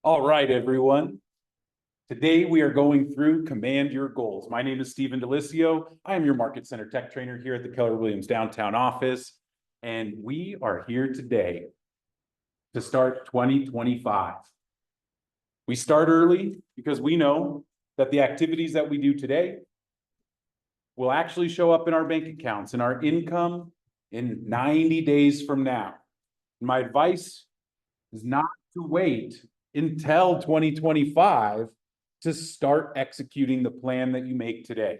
All right, everyone. Today we are going through Command Your Goals. My name is Stephen Delisio. I am your Market Center Tech Trainer here at the Keller Williams downtown office. And we are here today to start 2025. We start early because we know that the activities that we do today will actually show up in our bank accounts and our income in 90 days from now. My advice is not to wait until 2025 to start executing the plan that you make today.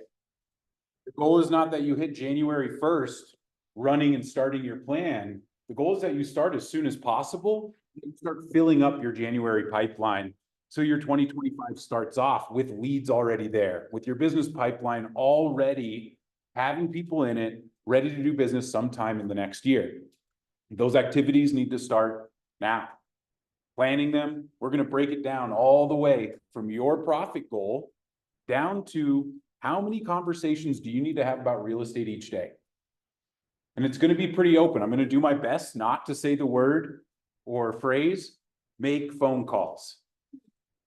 The goal is not that you hit January 1st running and starting your plan. The goal is that you start as soon as possible and start filling up your January pipeline so your 2025 starts off with leads already there, with your business pipeline already having people in it, ready to do business sometime in the next year. Those activities need to start now. Planning them, we're going to break it down all the way from your profit goal down to how many conversations do you need to have about real estate each day. And it's going to be pretty open. I'm going to do my best not to say the word or phrase, make phone calls.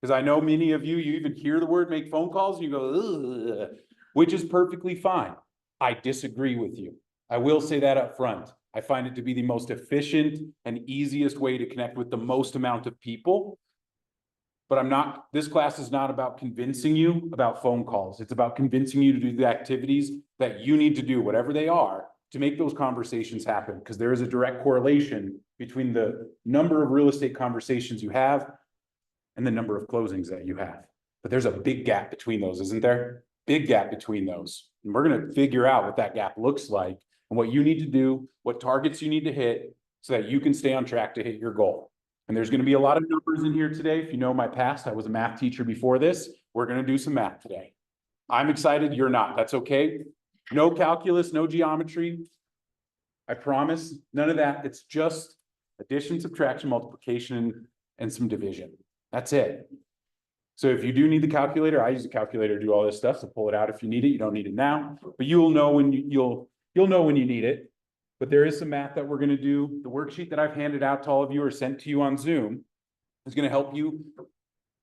Because I know many of you even hear the word make phone calls and you go, ugh, which is perfectly fine. I disagree with you. I will say that up front. I find it to be the most efficient and easiest way to connect with the most amount of people. But this class is not about convincing you about phone calls. It's about convincing you to do the activities that you need to do, whatever they are, to make those conversations happen. Because there is a direct correlation between the number of real estate conversations you have and the number of closings that you have. But there's a big gap between those, isn't there? Big gap between those. And we're going to figure out what that gap looks like and what you need to do, what targets you need to hit so that you can stay on track to hit your goal. And there's going to be a lot of numbers in here today. If you know my past, I was a math teacher before this. We're going to do some math today. I'm excited. You're not. That's okay. No calculus, no geometry. I promise. None of that. It's just addition, subtraction, multiplication, and some division. That's it. So if you do need the calculator, I use a calculator to do all this stuff. So pull it out if you need it. You don't need it now, but you'll know when you'll know when you need it. But there is some math that we're going to do. The worksheet that I've handed out to all of you or sent to you on Zoom is going to help you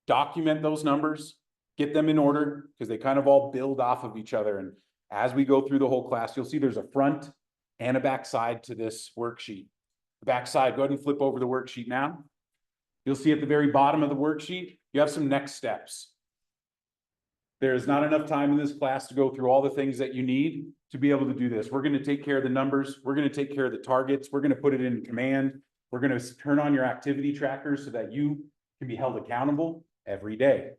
document those numbers, get them in order, because they kind of all build off of each other. And as we go through the whole class, you'll see there's a front and a back side to this worksheet. The back side, go ahead and flip over the worksheet now. You'll see at the very bottom of the worksheet, you have some next steps. There's not enough time in this class to go through all the things that you need to be able to do this. We're going to take care of the numbers. We're going to take care of the targets. We're going to put it in command. We're going to turn on your activity trackers so that you can be held accountable every day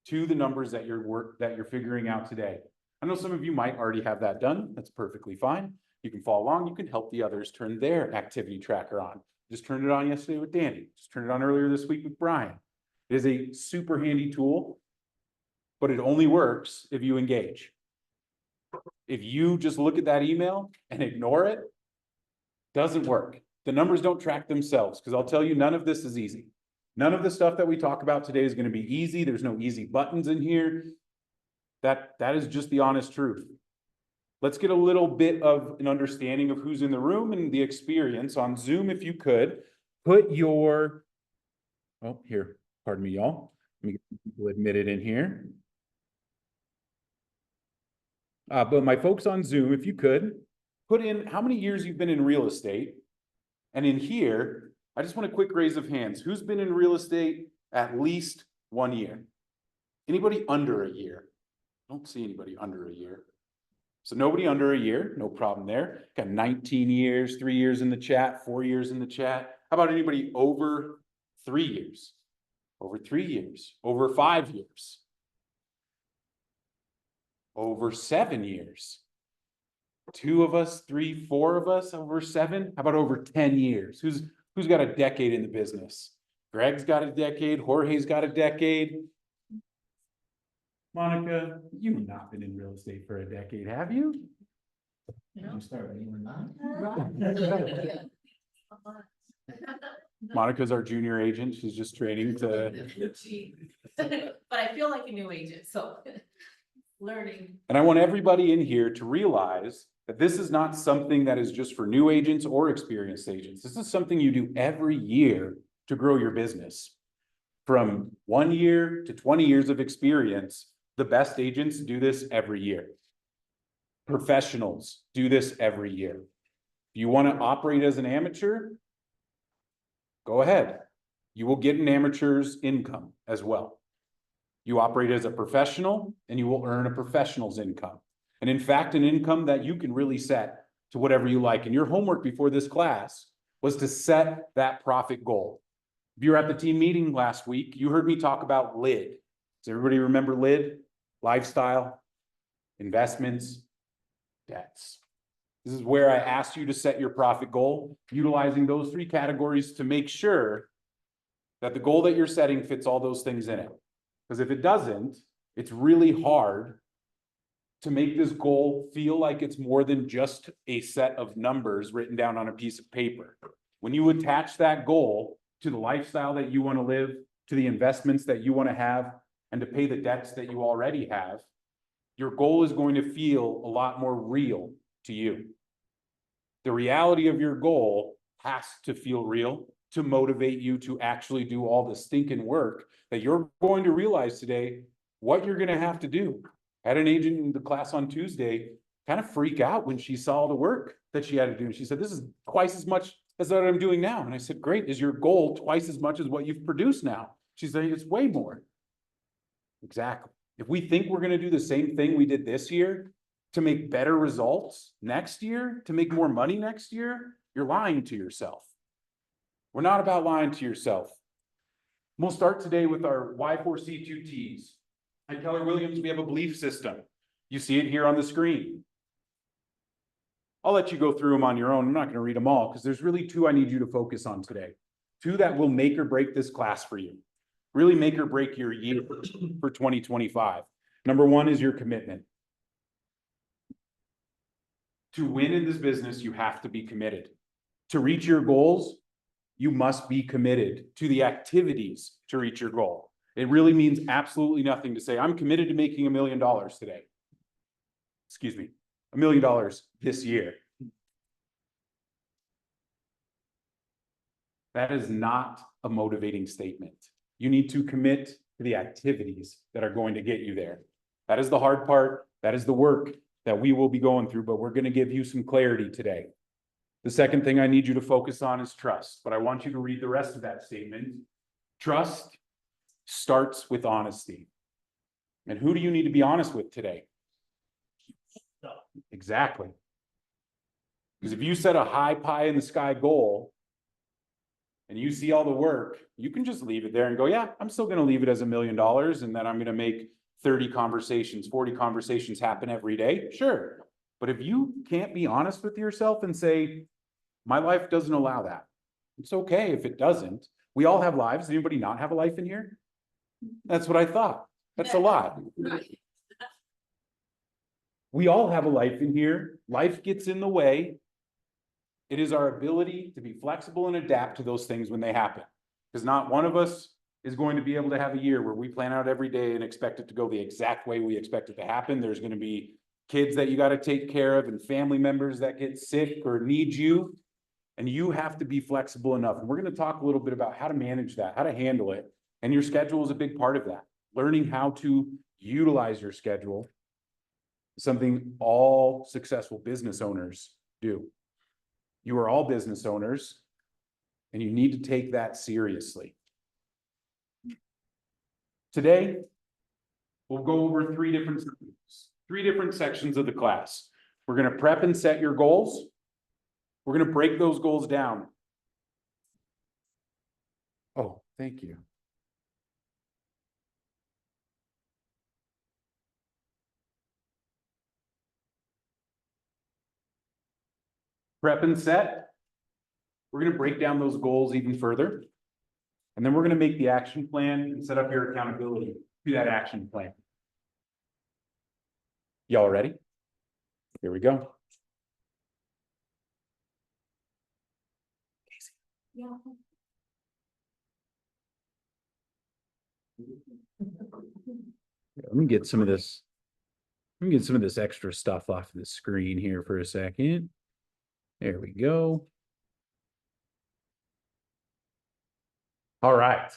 to the numbers that you're figuring out today. I know some of you might already have that done. That's perfectly fine. You can follow along. You can help the others turn their activity tracker on. Just turned it on yesterday with Danny. Just turned it on earlier this week with Brian. It is a super handy tool, but it only works if you engage. If you just look at that email and ignore it, doesn't work. The numbers don't track themselves, because I'll tell you, none of this is easy. None of the stuff that we talk about today is going to be easy. There's no easy buttons in here. That is just the honest truth. Let's get a little bit of an understanding of who's in the room and the experience. On Zoom, if you could, put your, oh, here, pardon me, y'all. Let me get people admitted in here. But my folks on Zoom, if you could, put in how many years you've been in real estate. And in here, I just want a quick raise of hands. Who's been in real estate at least 1 year? Anybody under a year? I don't see anybody under a year. So nobody under a year, no problem there. Got 19 years, 3 years in the chat, 4 years in the chat. How about anybody over 3 years? Over 3 years, over 5 years, over 7 years. 2 of us, 3, 4 of us, over 7. How about over 10 years? Who's got a decade in the business? Greg's got a decade. Jorge's got a decade. Monica, you've not been in real estate for a decade, have you? No. You start when you were 9. Monica's our junior agent. She's just training to. But I feel like a new agent, so learning. And I want everybody in here to realize that this is not something that is just for new agents or experienced agents. This is something you do every year to grow your business. From 1 year to 20 years of experience, the best agents do this every year. Professionals do this every year. If you want to operate as an amateur, go ahead. You will get an amateur's income as well. You operate as a professional and you will earn a professional's income. And in fact, an income that you can really set to whatever you like. And your homework before this class was to set that profit goal. If you were at the team meeting last week, you heard me talk about LID. Does everybody remember LID? Lifestyle, investments, debts. This is where I asked you to set your profit goal, utilizing those 3 categories to make sure that the goal that you're setting fits all those things in it. Because if it doesn't, it's really hard to make this goal feel like it's more than just a set of numbers written down on a piece of paper. When you attach that goal to the lifestyle that you want to live, to the investments that you want to have, and to pay the debts that you already have, your goal is going to feel a lot more real to you. The reality of your goal has to feel real to motivate you to actually do all the stinking work that you're going to realize today, what you're going to have to do. I had an agent in the class on Tuesday kind of freak out when she saw the work that she had to do. And she said, this is twice as much as what I'm doing now. And I said, great. Is your goal twice as much as what you've produced now? She's saying it's way more. Exactly. If we think we're going to do the same thing we did this year to make better results next year, to make more money next year, you're lying to yourself. We're not about lying to yourself. We'll start today with our Y4C2Ts. At Keller Williams, we have a belief system. You see it here on the screen. I'll let you go through them on your own. I'm not going to read them all because there's really 2 I need you to focus on today. 2 that will make or break this class for you. Really make or break your year for 2025. Number 1 is your commitment. To win in this business, you have to be committed. To reach your goals, you must be committed to the activities to reach your goal. It really means absolutely nothing to say, I'm committed to making $1 million today. Excuse me, $1 million this year. That is not a motivating statement. You need to commit to the activities that are going to get you there. That is the hard part. That is the work that we will be going through, but we're going to give you some clarity today. The second thing I need you to focus on is trust, but I want you to read the rest of that statement. Trust starts with honesty. And who do you need to be honest with today? Exactly. Because if you set a high pie in the sky goal and you see all the work, you can just leave it there and go, yeah, I'm still going to leave it as $1 million and then I'm going to make 30 conversations, 40 conversations happen every day. Sure. But if you can't be honest with yourself and say, my life doesn't allow that. It's okay if it doesn't. We all have lives. Does anybody not have a life in here? That's what I thought. That's a lot. We all have a life in here. Life gets in the way. It is our ability to be flexible and adapt to those things when they happen. Because not one of us is going to be able to have a year where we plan out every day and expect it to go the exact way we expect it to happen. There's going to be kids that you got to take care of and family members that get sick or need you. And you have to be flexible enough. And we're going to talk a little bit about how to manage that, how to handle it. And your schedule is a big part of that. Learning how to utilize your schedule is something all successful business owners do. You are all business owners, and you need to take that seriously. Today, we'll go over three different sections of the class. We're going to prep and set your goals. We're going to break those goals down. Oh, thank you. Prep and set. We're going to break down those goals even further. And then we're going to make the action plan and set up your accountability to that action plan. Y'all ready? Here we go. Yeah. Let me get some of this. Let me get some of this extra stuff off the screen here for a second. There we go. All right.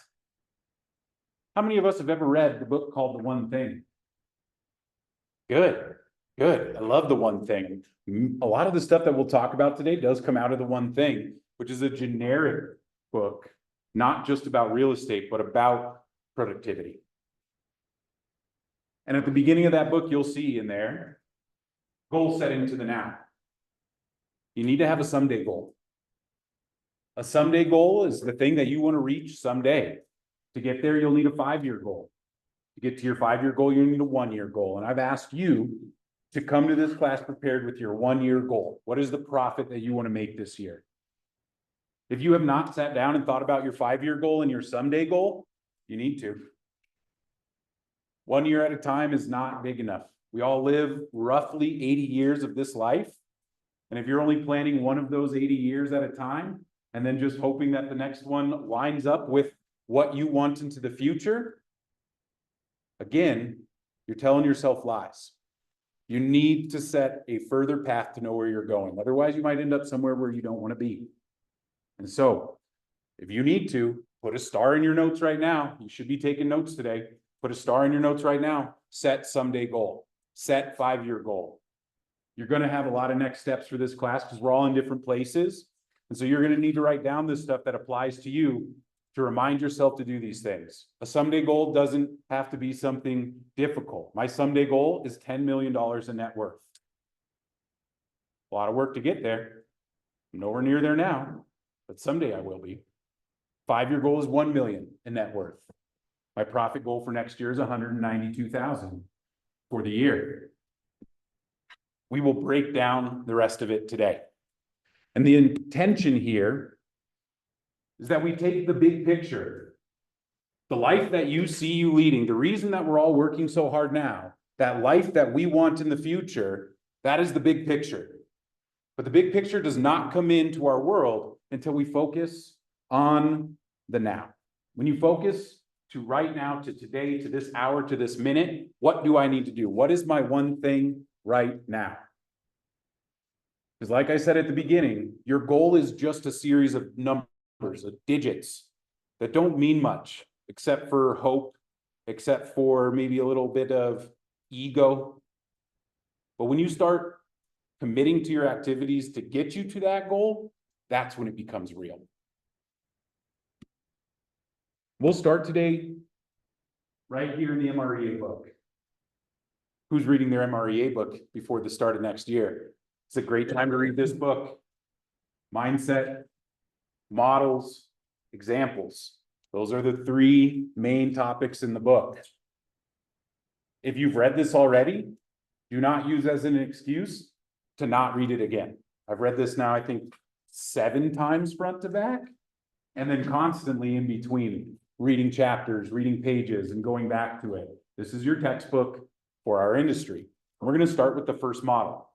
How many of us have ever read the book called The One Thing? Good, good. I love The One Thing. A lot of the stuff that we'll talk about today does come out of The One Thing, which is a generic book, not just about real estate, but about productivity. And at the beginning of that book, you'll see in there, goal setting to the now. You need to have a someday goal. A someday goal is the thing that you want to reach someday. To get there, you'll need a 5-year goal. To get to your 5-year goal, you need a 1-year goal. And I've asked you to come to this class prepared with your 1-year goal. What is the profit that you want to make this year? If you have not sat down and thought about your 5-year goal and your someday goal, you need to. 1 year at a time is not big enough. We all live roughly 80 years of this life. And if you're only planning one of those 80 years at a time, and then just hoping that the next one lines up with what you want into the future, again, you're telling yourself lies. You need to set a further path to know where you're going. Otherwise, you might end up somewhere where you don't want to be. And so, if you need to, put a star in your notes right now. You should be taking notes today. Put a star in your notes right now. Set someday goal. Set 5-year goal. You're going to have a lot of next steps for this class because we're all in different places. And so you're going to need to write down this stuff that applies to you to remind yourself to do these things. A someday goal doesn't have to be something difficult. My someday goal is $10 million in net worth. A lot of work to get there. I'm nowhere near there now, but someday I will be. 5-year goal is 1 million in net worth. My profit goal for next year is 192,000 for the year. We will break down the rest of it today. And the intention here is that we take the big picture. The life that you see you leading, the reason that we're all working so hard now, that life that we want in the future, that is the big picture. But the big picture does not come into our world until we focus on the now. When you focus to right now, to today, to this hour, to this minute, what do I need to do? What is my one thing right now? Because like I said at the beginning, your goal is just a series of numbers, of digits that don't mean much, except for hope, except for maybe a little bit of ego. But when you start committing to your activities to get you to that goal, that's when it becomes real. We'll start today right here in the MREA book. Who's reading their MREA book before the start of next year? It's a great time to read this book. Mindset, models, examples. Those are the 3 main topics in the book. If you've read this already, do not use as an excuse to not read it again. I've read this now, I think 7 times front to back, and then constantly in between reading chapters, reading pages, and going back to it. This is your textbook for our industry. And we're going to start with the first model.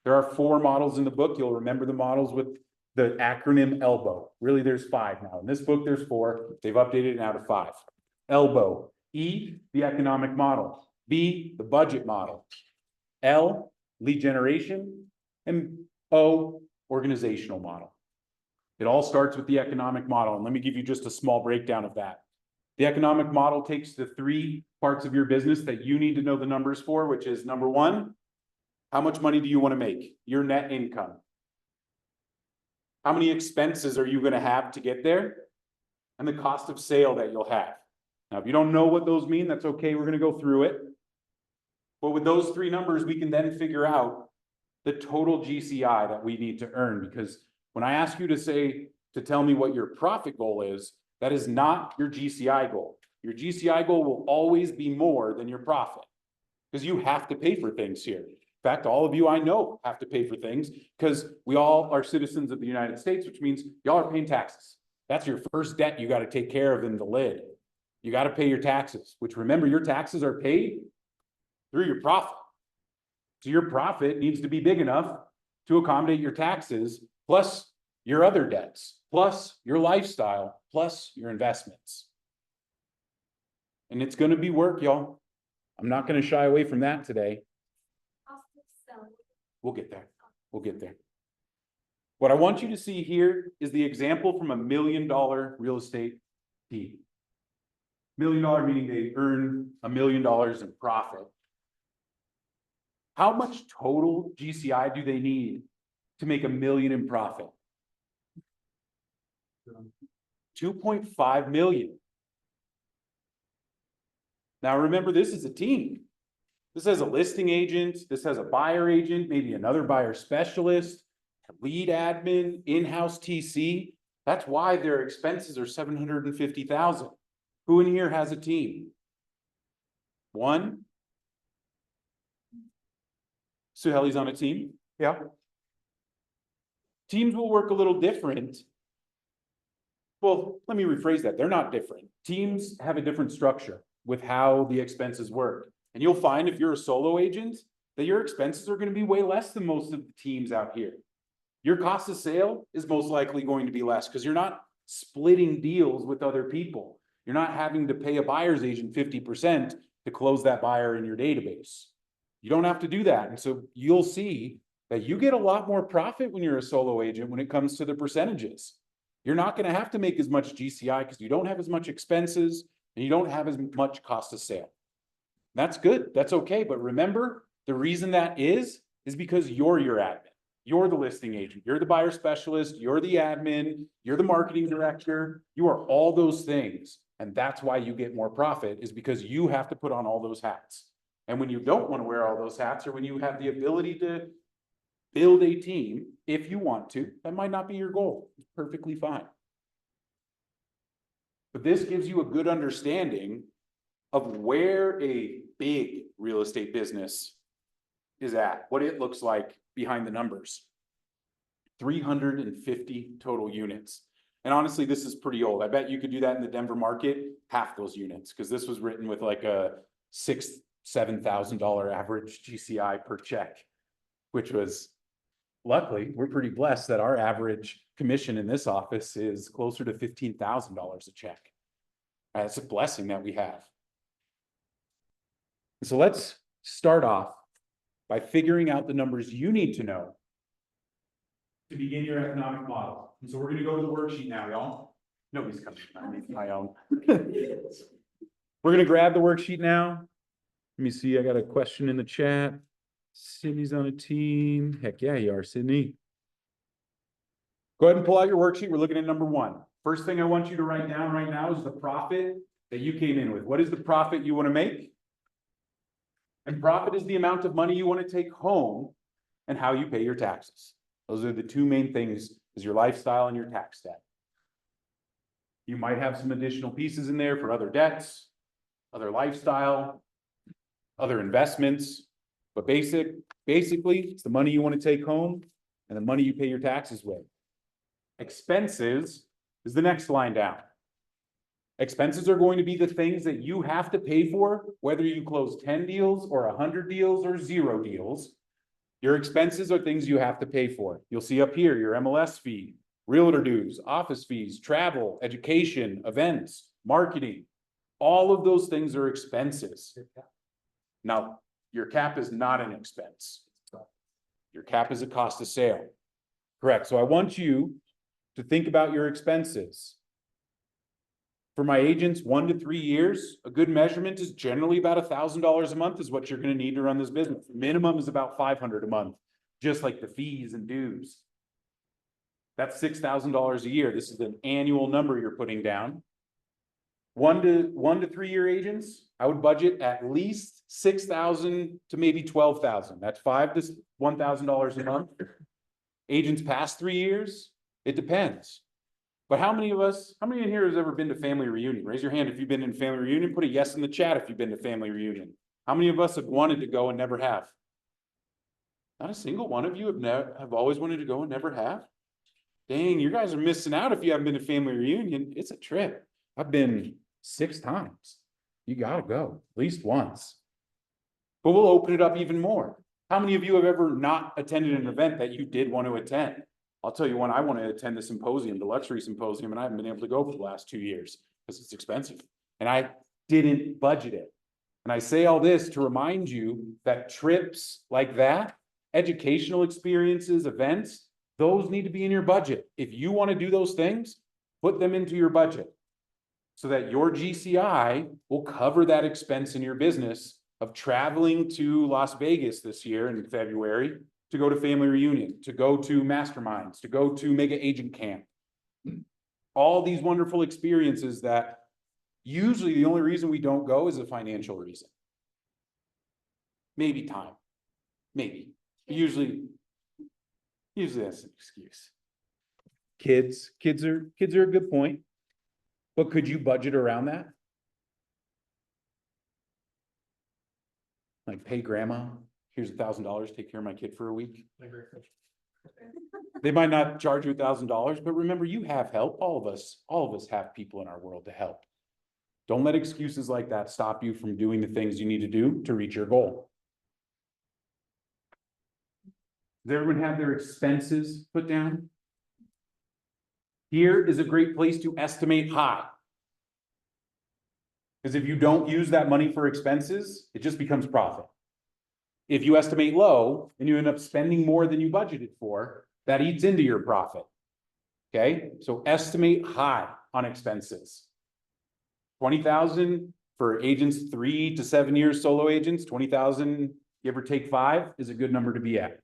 There are 4 models in the book. You'll remember the models with the acronym ELBOW. Really, there's 5 now. In this book, there's 4. They've updated it now to 5. ELBOW. E, the economic model. B, the budget model. L, lead generation. And O, organizational model. It all starts with the economic model. And let me give you just a small breakdown of that. The economic model takes the 3 parts of your business that you need to know the numbers for, which is number 1, how much money do you want to make? Your net income. How many expenses are you going to have to get there? And the cost of sale that you'll have. Now, if you don't know what those mean, that's okay. We're going to go through it. But with those 3 numbers, we can then figure out the total GCI that we need to earn. Because when I ask you to tell me what your profit goal is, that is not your GCI goal. Your GCI goal will always be more than your profit because you have to pay for things here. In fact, all of you I know have to pay for things because we all are citizens of the United States, which means y'all are paying taxes. That's your first debt you got to take care of in the lid. You got to pay your taxes, which remember your taxes are paid through your profit. So your profit needs to be big enough to accommodate your taxes, plus your other debts, plus your lifestyle, plus your investments. And it's going to be work, y'all. I'm not going to shy away from that today. We'll get there. We'll get there. What I want you to see here is the example from a $1 million real estate team. $1 $1 million meaning they earn $1 million in profit. How much total GCI do they need to make $1 million in profit? 2.5 million. Now remember, this is a team. This has a listing agent, this has a buyer agent, maybe another buyer specialist, a lead admin, in-house TC. That's why their expenses are $750,000. Who in here has a team? One? Suheli's on a team? Yeah. Teams will work a little different. Well, let me rephrase that. They're not different. Teams have a different structure with how the expenses work. And you'll find if you're a solo agent, that your expenses are going to be way less than most of the teams out here. Your cost of sale is most likely going to be less because you're not splitting deals with other people. You're not having to pay a buyer's agent 50% to close that buyer in your database. You don't have to do that. And so you'll see that you get a lot more profit when you're a solo agent when it comes to the percentages. You're not going to have to make as much GCI because you don't have as much expenses and you don't have as much cost of sale. That's good. That's okay. But remember, the reason that is because you're your admin. You're the listing agent. You're the buyer specialist. You're the admin. You're the marketing director. You are all those things. And that's why you get more profit, is because you have to put on all those hats. And when you don't want to wear all those hats, or when you have the ability to build a team, if you want to, that might not be your goal. It's perfectly fine. But this gives you a good understanding of where a big real estate business is at, what it looks like behind the numbers. 350 total units. And honestly, this is pretty old. I bet you could do that in the Denver market, half those units, because this was written with like a $6,000-7,000 average GCI per check, which was, luckily, we're pretty blessed that our average commission in this office is closer to $15,000 a check. It's a blessing that we have. So let's start off by figuring out the numbers you need to know to begin your economic model. And so we're going to go to the worksheet now, y'all. Nobody's coming. I need my own. We're going to grab the worksheet now. Let me see. I got a question in the chat. Sydney's on a team. Heck yeah, you are, Sydney. Go ahead and pull out your worksheet. We're looking at number 1. First thing I want you to write down right now is the profit that you came in with. What is the profit you want to make? And profit is the amount of money you want to take home and how you pay your taxes. Those are the two main things, is your lifestyle and your tax debt. You might have some additional pieces in there for other debts, other lifestyle, other investments, but basically it's the money you want to take home and the money you pay your taxes with. Expenses is the next line down. Expenses are going to be the things that you have to pay for, whether you close 10 deals or 100 deals or 0 deals. Your expenses are things you have to pay for. You'll see up here your MLS fee, realtor dues, office fees, travel, education, events, marketing. All of those things are expenses. Now, your cap is not an expense. Your cap is a cost of sale. Correct. So I want you to think about your expenses. For my agents, 1 to 3 years, a good measurement is generally about $1,000 a month is what you're going to need to run this business. Minimum is about $500 a month, just like the fees and dues. That's $6,000 a year. This is an annual number you're putting down. 1 to 3 year agents, I would budget at least $6,000 to maybe $12,000. That's $5,000 to $1,000 a month. Agents past 3 years, it depends. But how many in here has ever been to family reunion? Raise your hand if you've been in family reunion. Put a yes in the chat if you've been to family reunion. How many of us have wanted to go and never have? Not a single one of you have always wanted to go and never have? Dang, you guys are missing out if you haven't been to family reunion. It's a trip. I've been 6 times. You gotta go at least once. But we'll open it up even more. How many of you have ever not attended an event that you did want to attend? I'll tell you one, I want to attend the symposium, the luxury symposium, and I haven't been able to go for the last 2 years because it's expensive. And I didn't budget it. And I say all this to remind you that trips like that, educational experiences, events, those need to be in your budget. If you want to do those things, put them into your budget. so that your GCI will cover that expense in your business of traveling to Las Vegas this year in February to go to family reunion, to go to masterminds, to go to mega agent camp. All these wonderful experiences that usually the only reason we don't go is a financial reason. Maybe time, maybe. Usually that's an excuse. Kids are a good point. But could you budget around that? Like pay grandma, here's $1,000, take care of my kid for a week. They might not charge you $1,000, but remember, you have help. All of us have people in our world to help. Don't let excuses like that stop you from doing the things you need to do to reach your goal. Does everyone have their expenses put down? Here is a great place to estimate high. Because if you don't use that money for expenses, it just becomes profit. If you estimate low and you end up spending more than you budgeted for, that eats into your profit. Okay, so estimate high on expenses. 20,000 for agents 3 to 7 years, solo agents, 20,000, give or take 5 is a good number to be at.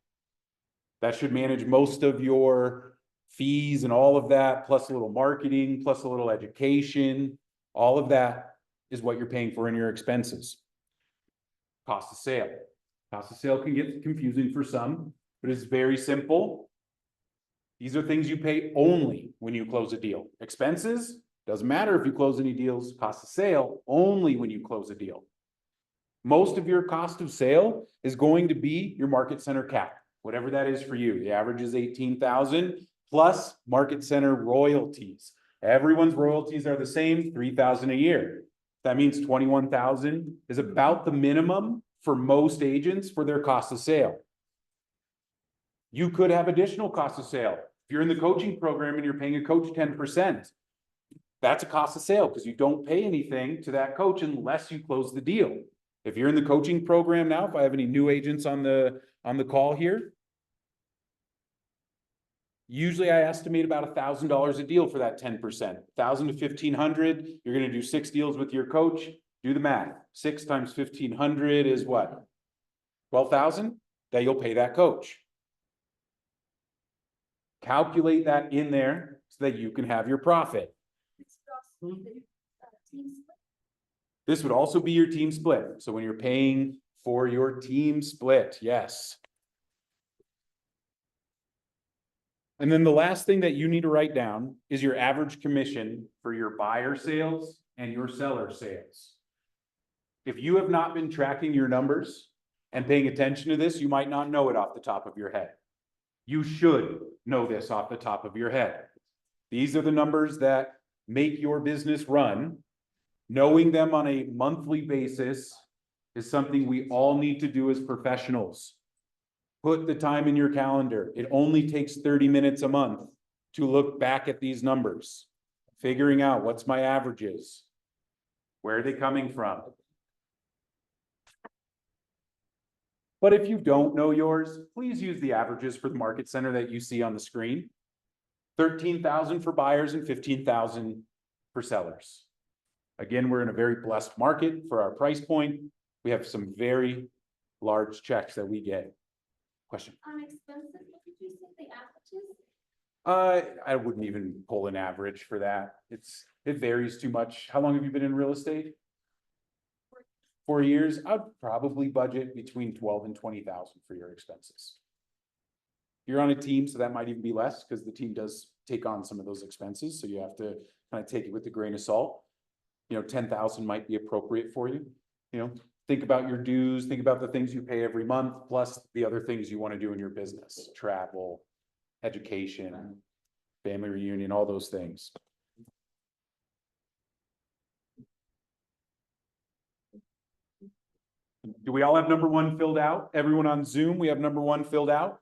That should manage most of your fees and all of that, plus a little marketing, plus a little education. All of that is what you're paying for in your expenses. Cost of sale. Cost of sale can get confusing for some, but it's very simple. These are things you pay only when you close a deal. Expenses, doesn't matter if you close any deals. Cost of sale, only when you close a deal. Most of your cost of sale is going to be your market center cap, whatever that is for you. The average is 18,000 plus market center royalties. Everyone's royalties are the same, 3,000 a year. That means 21,000 is about the minimum for most agents for their cost of sale. You could have additional cost of sale. If you're in the coaching program and you're paying a coach 10%, that's a cost of sale because you don't pay anything to that coach unless you close the deal. If you're in the coaching program now, if I have any new agents on the call here, usually I estimate about $1,000 a deal for that 10%. 1,000 to 1,500. You're going to do 6 deals with your coach. Do the math. 6 times 1,500 is what? 12,000 that you'll pay that coach. Calculate that in there so that you can have your profit. This would also be your team split. So when you're paying for your team split, yes. And then the last thing that you need to write down is your average commission for your buyer sales and your seller sales. If you have not been tracking your numbers and paying attention to this, you might not know it off the top of your head. You should know this off the top of your head. These are the numbers that make your business run. Knowing them on a monthly basis is something we all need to do as professionals. Put the time in your calendar. It only takes 30 minutes a month to look back at these numbers, figuring out what's my averages, where are they coming from. But if you don't know yours, please use the averages for the market center that you see on the screen. 13,000 for buyers and 15,000 for sellers. Again, we're in a very blessed market for our price point. We have some very large checks that we get. Question? On expenses, what did you say the averages? I wouldn't even pull an average for that. It varies too much. How long have you been in real estate? 4 years. I'd probably budget between 12 and 20,000 for your expenses. You're on a team, so that might even be less because the team does take on some of those expenses. So you have to kind of take it with a grain of salt. 10,000 might be appropriate for you. Think about your dues, think about the things you pay every month, plus the other things you want to do in your business, travel, education, family reunion, all those things. Do we all have number 1 filled out? Everyone on Zoom, we have number 1 filled out?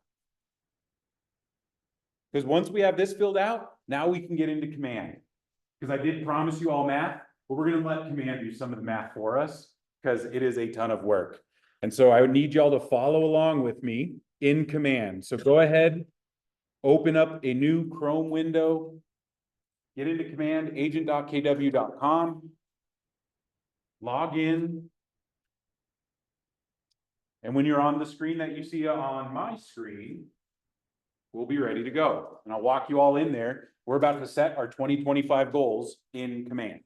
Because once we have this filled out, now we can get into Command. Because I did promise you all math, but we're going to let Command do some of the math for us because it is a ton of work. And so I would need y'all to follow along with me in Command. So go ahead, open up a new Chrome window, Get into command, agent.kw.com. Log in. And when you're on the screen that you see on my screen, we'll be ready to go. And I'll walk you all in there. We're about to set our 2025 goals in command.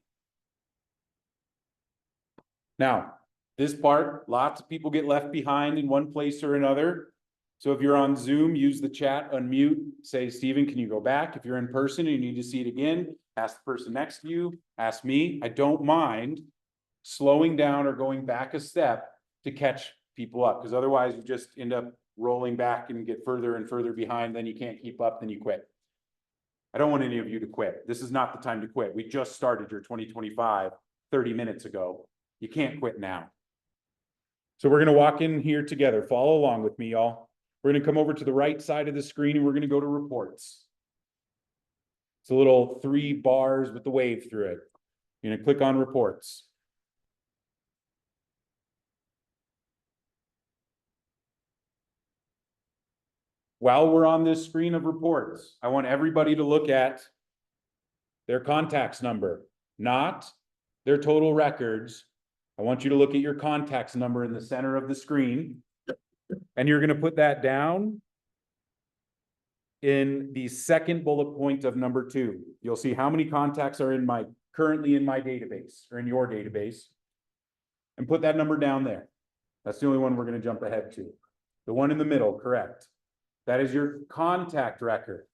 Now, this part, lots of people get left behind in one place or another. So if you're on Zoom, use the chat, unmute, say, Steven, can you go back? If you're in person and you need to see it again, ask the person next to you, ask me. I don't mind slowing down or going back a step to catch people up, because otherwise you just end up rolling back and get further and further behind, then you can't keep up, then you quit. I don't want any of you to quit. This is not the time to quit. We just started your 2025 30 minutes ago. You can't quit now. So we're going to walk in here together. Follow along with me, y'all. We're going to come over to the right side of the screen and we're going to go to reports. It's a little 3 bars with the wave through it. You're going to click on reports. While we're on this screen of reports, I want everybody to look at their contacts number, not their total records. I want you to look at your contacts number in the center of the screen, and you're going to put that down in the second bullet point of number 2. You'll see how many contacts are currently in my database or in your database, and put that number down there. That's the only one we're going to jump ahead to. The one in the middle, correct. That is your contact record.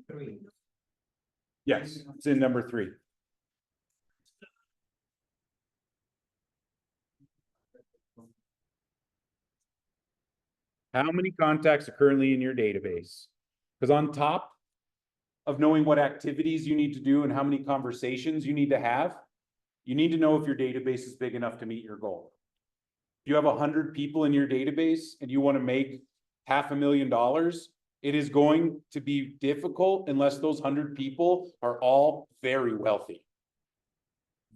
3. Yes, it's in number 3. How many contacts are currently in your database? Because on top of knowing what activities you need to do and how many conversations you need to have, you need to know if your database is big enough to meet your goal. If you have 100 people in your database and you want to make $500,000, it is going to be difficult unless those 100 people are all very wealthy.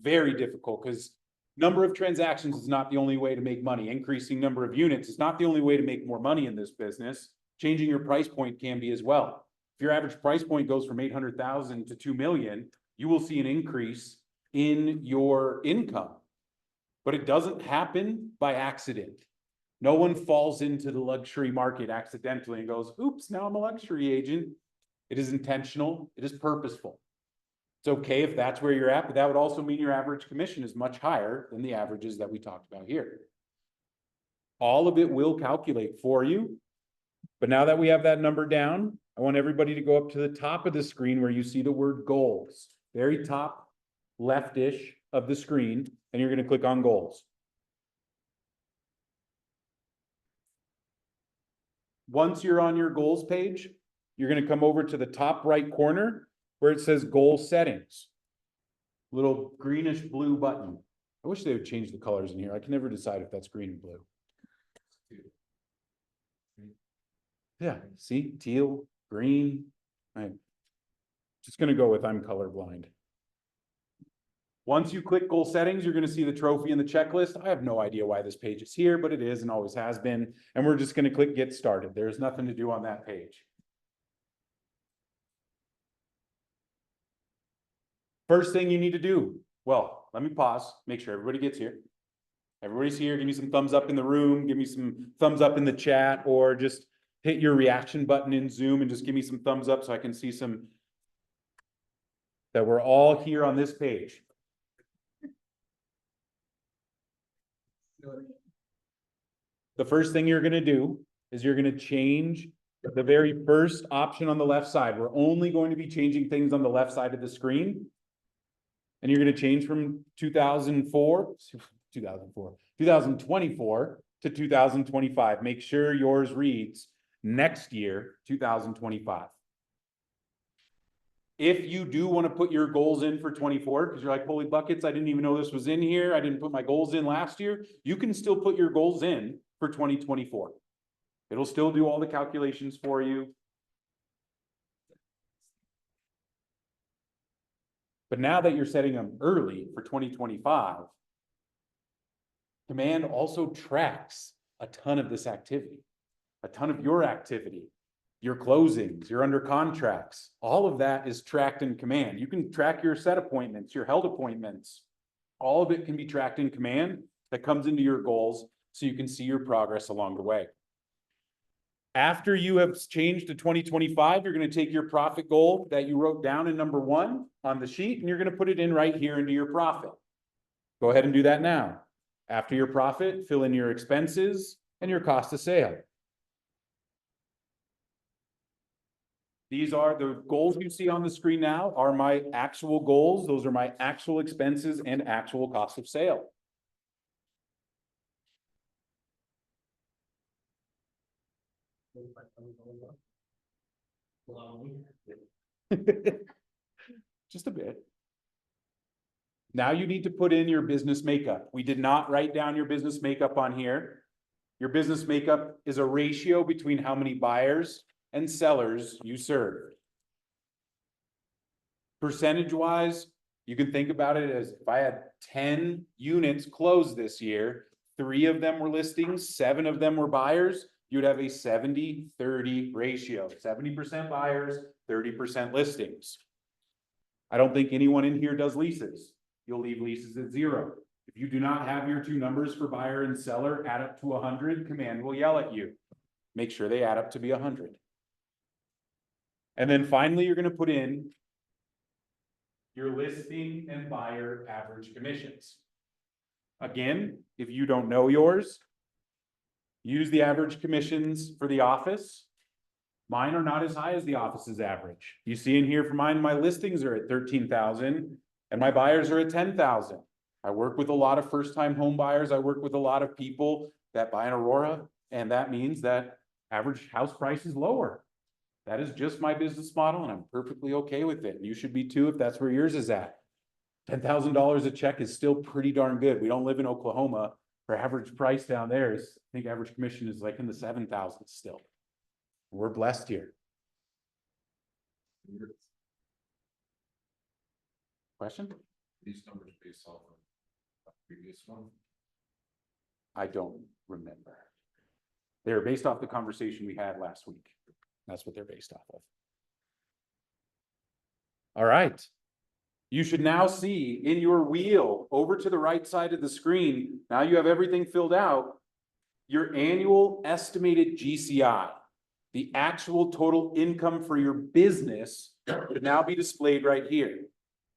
Very difficult, because number of transactions is not the only way to make money. Increasing number of units is not the only way to make more money in this business. Changing your price point can be as well. If your average price point goes from 800,000 to 2 million, you will see an increase in your income. But it doesn't happen by accident. No one falls into the luxury market accidentally and goes, oops, now I'm a luxury agent. It is intentional. It is purposeful. It's okay if that's where you're at, but that would also mean your average commission is much higher than the averages that we talked about here. All of it will calculate for you. But now that we have that number down, I want everybody to go up to the top of the screen where you see the word goals. Very top leftish of the screen, and you're going to click on goals. Once you're on your goals page, you're going to come over to the top right corner where it says goal settings. Little greenish blue button. I wish they would change the colors in here. I can never decide if that's green or blue. Yeah, see, teal, green. I'm just going to go with I'm colorblind. Once you click goal settings, you're going to see the trophy and the checklist. I have no idea why this page is here, but it is and always has been. And we're just going to click get started. There's nothing to do on that page. First thing you need to do, well, let me pause, make sure everybody gets here. Everybody's here. Give me some thumbs up in the room. Give me some thumbs up in the chat, or just hit your reaction button in Zoom and just give me some thumbs up so I can see some that we're all here on this page. The first thing you're going to do is you're going to change the very first option on the left side. We're only going to be changing things on the left side of the screen. And you're going to change from 2024 to 2025. Make sure yours reads next year, 2025. If you do want to put your goals in for 24, because you're like, holy buckets, I didn't even know this was in here. I didn't put my goals in last year. You can still put your goals in for 2024. It'll still do all the calculations for you. But now that you're setting them early for 2025, Command also tracks a ton of this activity, a ton of your activity. your closings, your under contracts, all of that is tracked in Command. You can track your set appointments, your held appointments. All of it can be tracked in Command that comes into your goals so you can see your progress along the way. After you have changed to 2025, you're going to take your profit goal that you wrote down in number 1 on the sheet, and you're going to put it in right here into your profit. Go ahead and do that now. After your profit, fill in your expenses and your cost of sale. These are the goals you see on the screen now are my actual goals. Those are my actual expenses and actual cost of sale. Just a bit. Now you need to put in your business makeup. We did not write down your business makeup on here. Your business makeup is a ratio between how many buyers and sellers you serve. Percentage wise, you can think about it as if I had 10 units closed this year, 3 of them were listings, 7 of them were buyers, you'd have a 70-30 ratio, 70% buyers, 30% listings. I don't think anyone in here does leases. You'll leave leases at 0. If you do not have your 2 numbers for buyer and seller add up to 100, Command will yell at you. Make sure they add up to be 100. And then finally, you're going to put in your listing and buyer average commissions. Again, if you don't know yours, use the average commissions for the office. Mine are not as high as the office's average. You see in here for mine, my listings are at 13,000 and my buyers are at 10,000. I work with a lot of first-time home buyers. I work with a lot of people that buy in Aurora, and that means that average house price is lower. That is just my business model, and I'm perfectly okay with it. You should be too if that's where yours is at. $10,000 a check is still pretty darn good. We don't live in Oklahoma. For average price down there is, I think average commission is like in the 7,000s still. We're blessed here. Question? These numbers based off of a previous one? I don't remember. They're based off the conversation we had last week. That's what they're based off of. All right. You should now see in your wheel over to the right side of the screen. Now you have everything filled out. Your annual estimated GCI, the actual total income for your business, should now be displayed right here.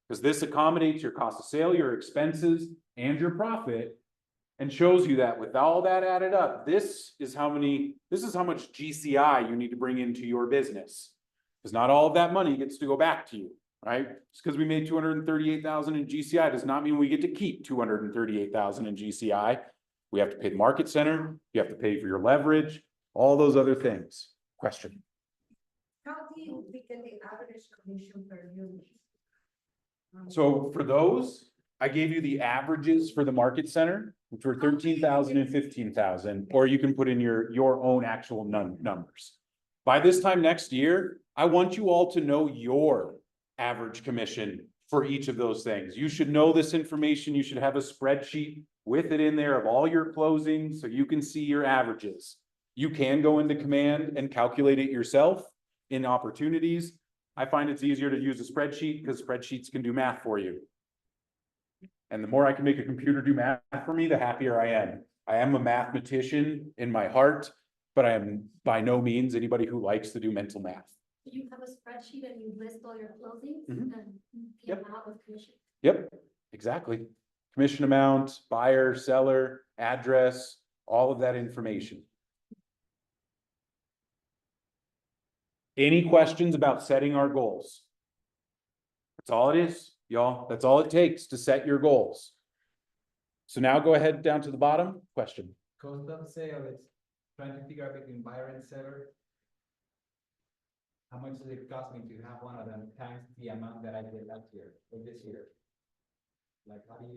Because this accommodates your cost of sale, your expenses, and your profit, and shows you that with all that added up, this is how much GCI you need to bring into your business. Because not all of that money gets to go back to you, right? Just because we made $238,000 in GCI does not mean we get to keep $238,000 in GCI. We have to pay the market center, you have to pay for your leverage, all those other things. Question? How do you get the average commission per unit? So for those, I gave you the averages for the market center, which were 13,000 and 15,000, or you can put in your own actual numbers. By this time next year, I want you all to know your average commission for each of those things. You should know this information. You should have a spreadsheet with it in there of all your closings so you can see your averages. You can go into Command and calculate it yourself in opportunities. I find it's easier to use a spreadsheet because spreadsheets can do math for you. And the more I can make a computer do math for me, the happier I am. I am a mathematician in my heart, but I am by no means anybody who likes to do mental math. You have a spreadsheet and you list all your closings Mhm. and the Yep. amount of commission. Yep, exactly. Commission amount, buyer, seller, address, all of that information. Any questions about setting our goals? That's all it is, y'all. That's all it takes to set your goals. So now go ahead down to the bottom. Question. Cost of sale is trying to figure out between buyer and seller. How much does it cost me to have one of them times the amount that I did last year or this year? Like, how do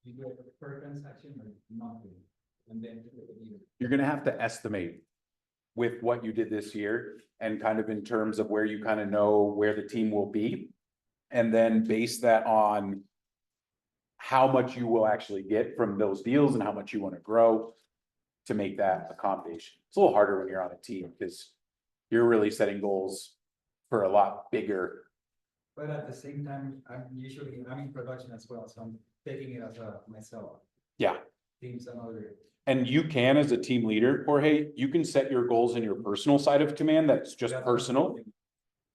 you do it per transaction or monthly? And then You're gonna have to estimate with what you did this year and kind of in terms of where you kind of know where the team will be. And then base that on how much you will actually get from those deals and how much you want to grow to make that accommodation. It's a little harder when you're on a team because you're really setting goals for a lot bigger. But at the same time, I'm in production as well, so I'm taking it as a myself. Yeah. Teams and other. And you can, as a team leader, Jorge, you can set your goals in your personal side of command, that's just That's personal.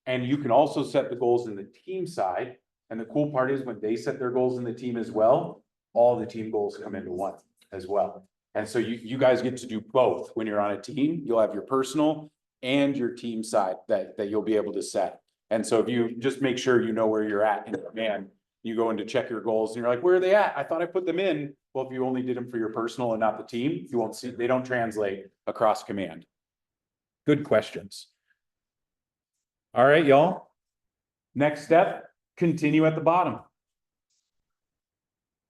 And you can also set the goals in the team side. And the cool part is when they set their goals in the team as well, all the team goals come into one as well. And so you guys get to do both. When you're on a team, you'll have your personal and your team side that you'll be able to set. And so if you just make sure you know where you're at in command, you go in to check your goals and you're like, where are they at? I thought I put them in. Well, if you only did them for your personal and not the team, you won't see, they don't translate across command. Good questions. All right, y'all. Next step, continue at the bottom.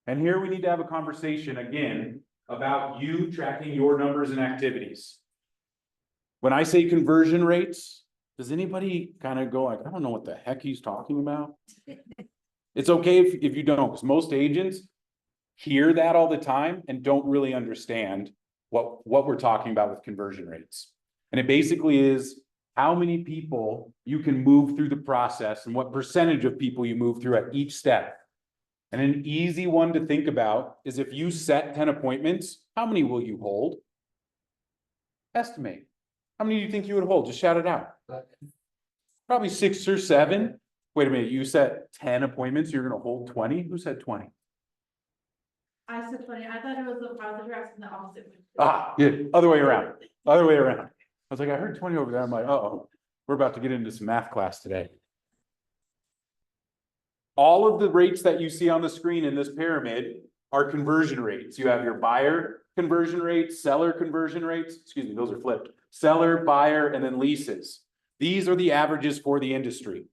And here we need to have a conversation again about you tracking your numbers and activities. When I say conversion rates, does anybody kind of go like, I don't know what the heck he's talking about? It's okay if you don't, because most agents hear that all the time and don't really understand what we're talking about with conversion rates. And it basically is how many people you can move through the process and what percentage of people you move through at each step. And an easy one to think about is if you set 10 appointments, how many will you hold? Estimate. How many do you think you would hold? Just shout it out. Probably 6 or 7. Wait a minute, you set 10 appointments, you're gonna hold 20? Who said 20? I said 20, I thought it was the positive reaction, the opposite. Ah, yeah, other way around, other way around. I was like, I heard 20 over there. I'm like, uh-oh, we're about to get into some math class today. All of the rates that you see on the screen in this pyramid are conversion rates. You have your buyer conversion rates, seller conversion rates, excuse me, those are flipped. Seller, buyer, and then leases. These are the averages for the industry.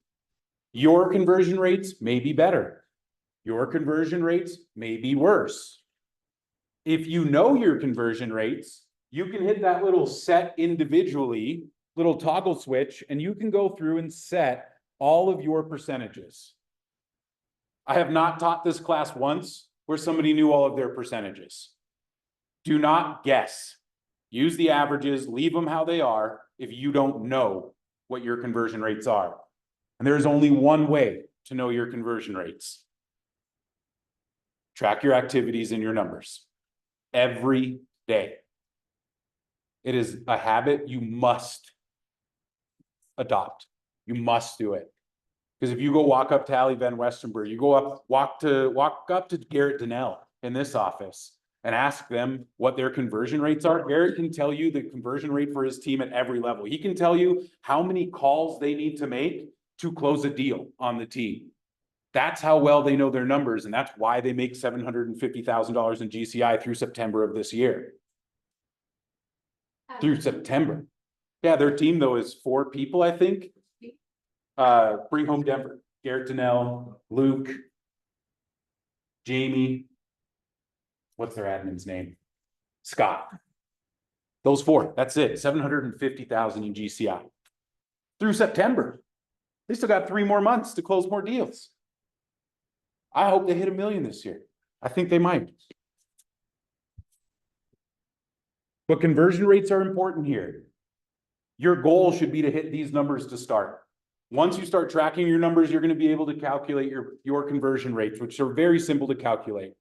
Your conversion rates may be better. Your conversion rates may be worse. If you know your conversion rates, you can hit that little set individually, little toggle switch, and you can go through and set all of your percentages. I have not taught this class once where somebody knew all of their percentages. Do not guess. Use the averages, leave them how they are if you don't know what your conversion rates are. And there is only one way to know your conversion rates. Track your activities and your numbers every day. It is a habit you must adopt. You must do it. Because if you go walk up to Ali Van Westenberg, you go up, walk up to Garrett Donnell in this office and ask them what their conversion rates are. Garrett can tell you the conversion rate for his team at every level. He can tell you how many calls they need to make to close a deal on the team. That's how well they know their numbers, and that's why they make $750,000 in GCI through September of this year. Through September. Yeah, their team though is 4 people, I think. Bring home Denver, Garrett Donnell, Luke, Jamie. What's their admin's name? Scott. Those 4, that's it. 750,000 in GCI. Through September. They still got 3 more months to close more deals. I hope they hit $1 million this year. I think they might. But conversion rates are important here. Your goal should be to hit these numbers to start. Once you start tracking your numbers, you're going to be able to calculate your conversion rates, which are very simple to calculate.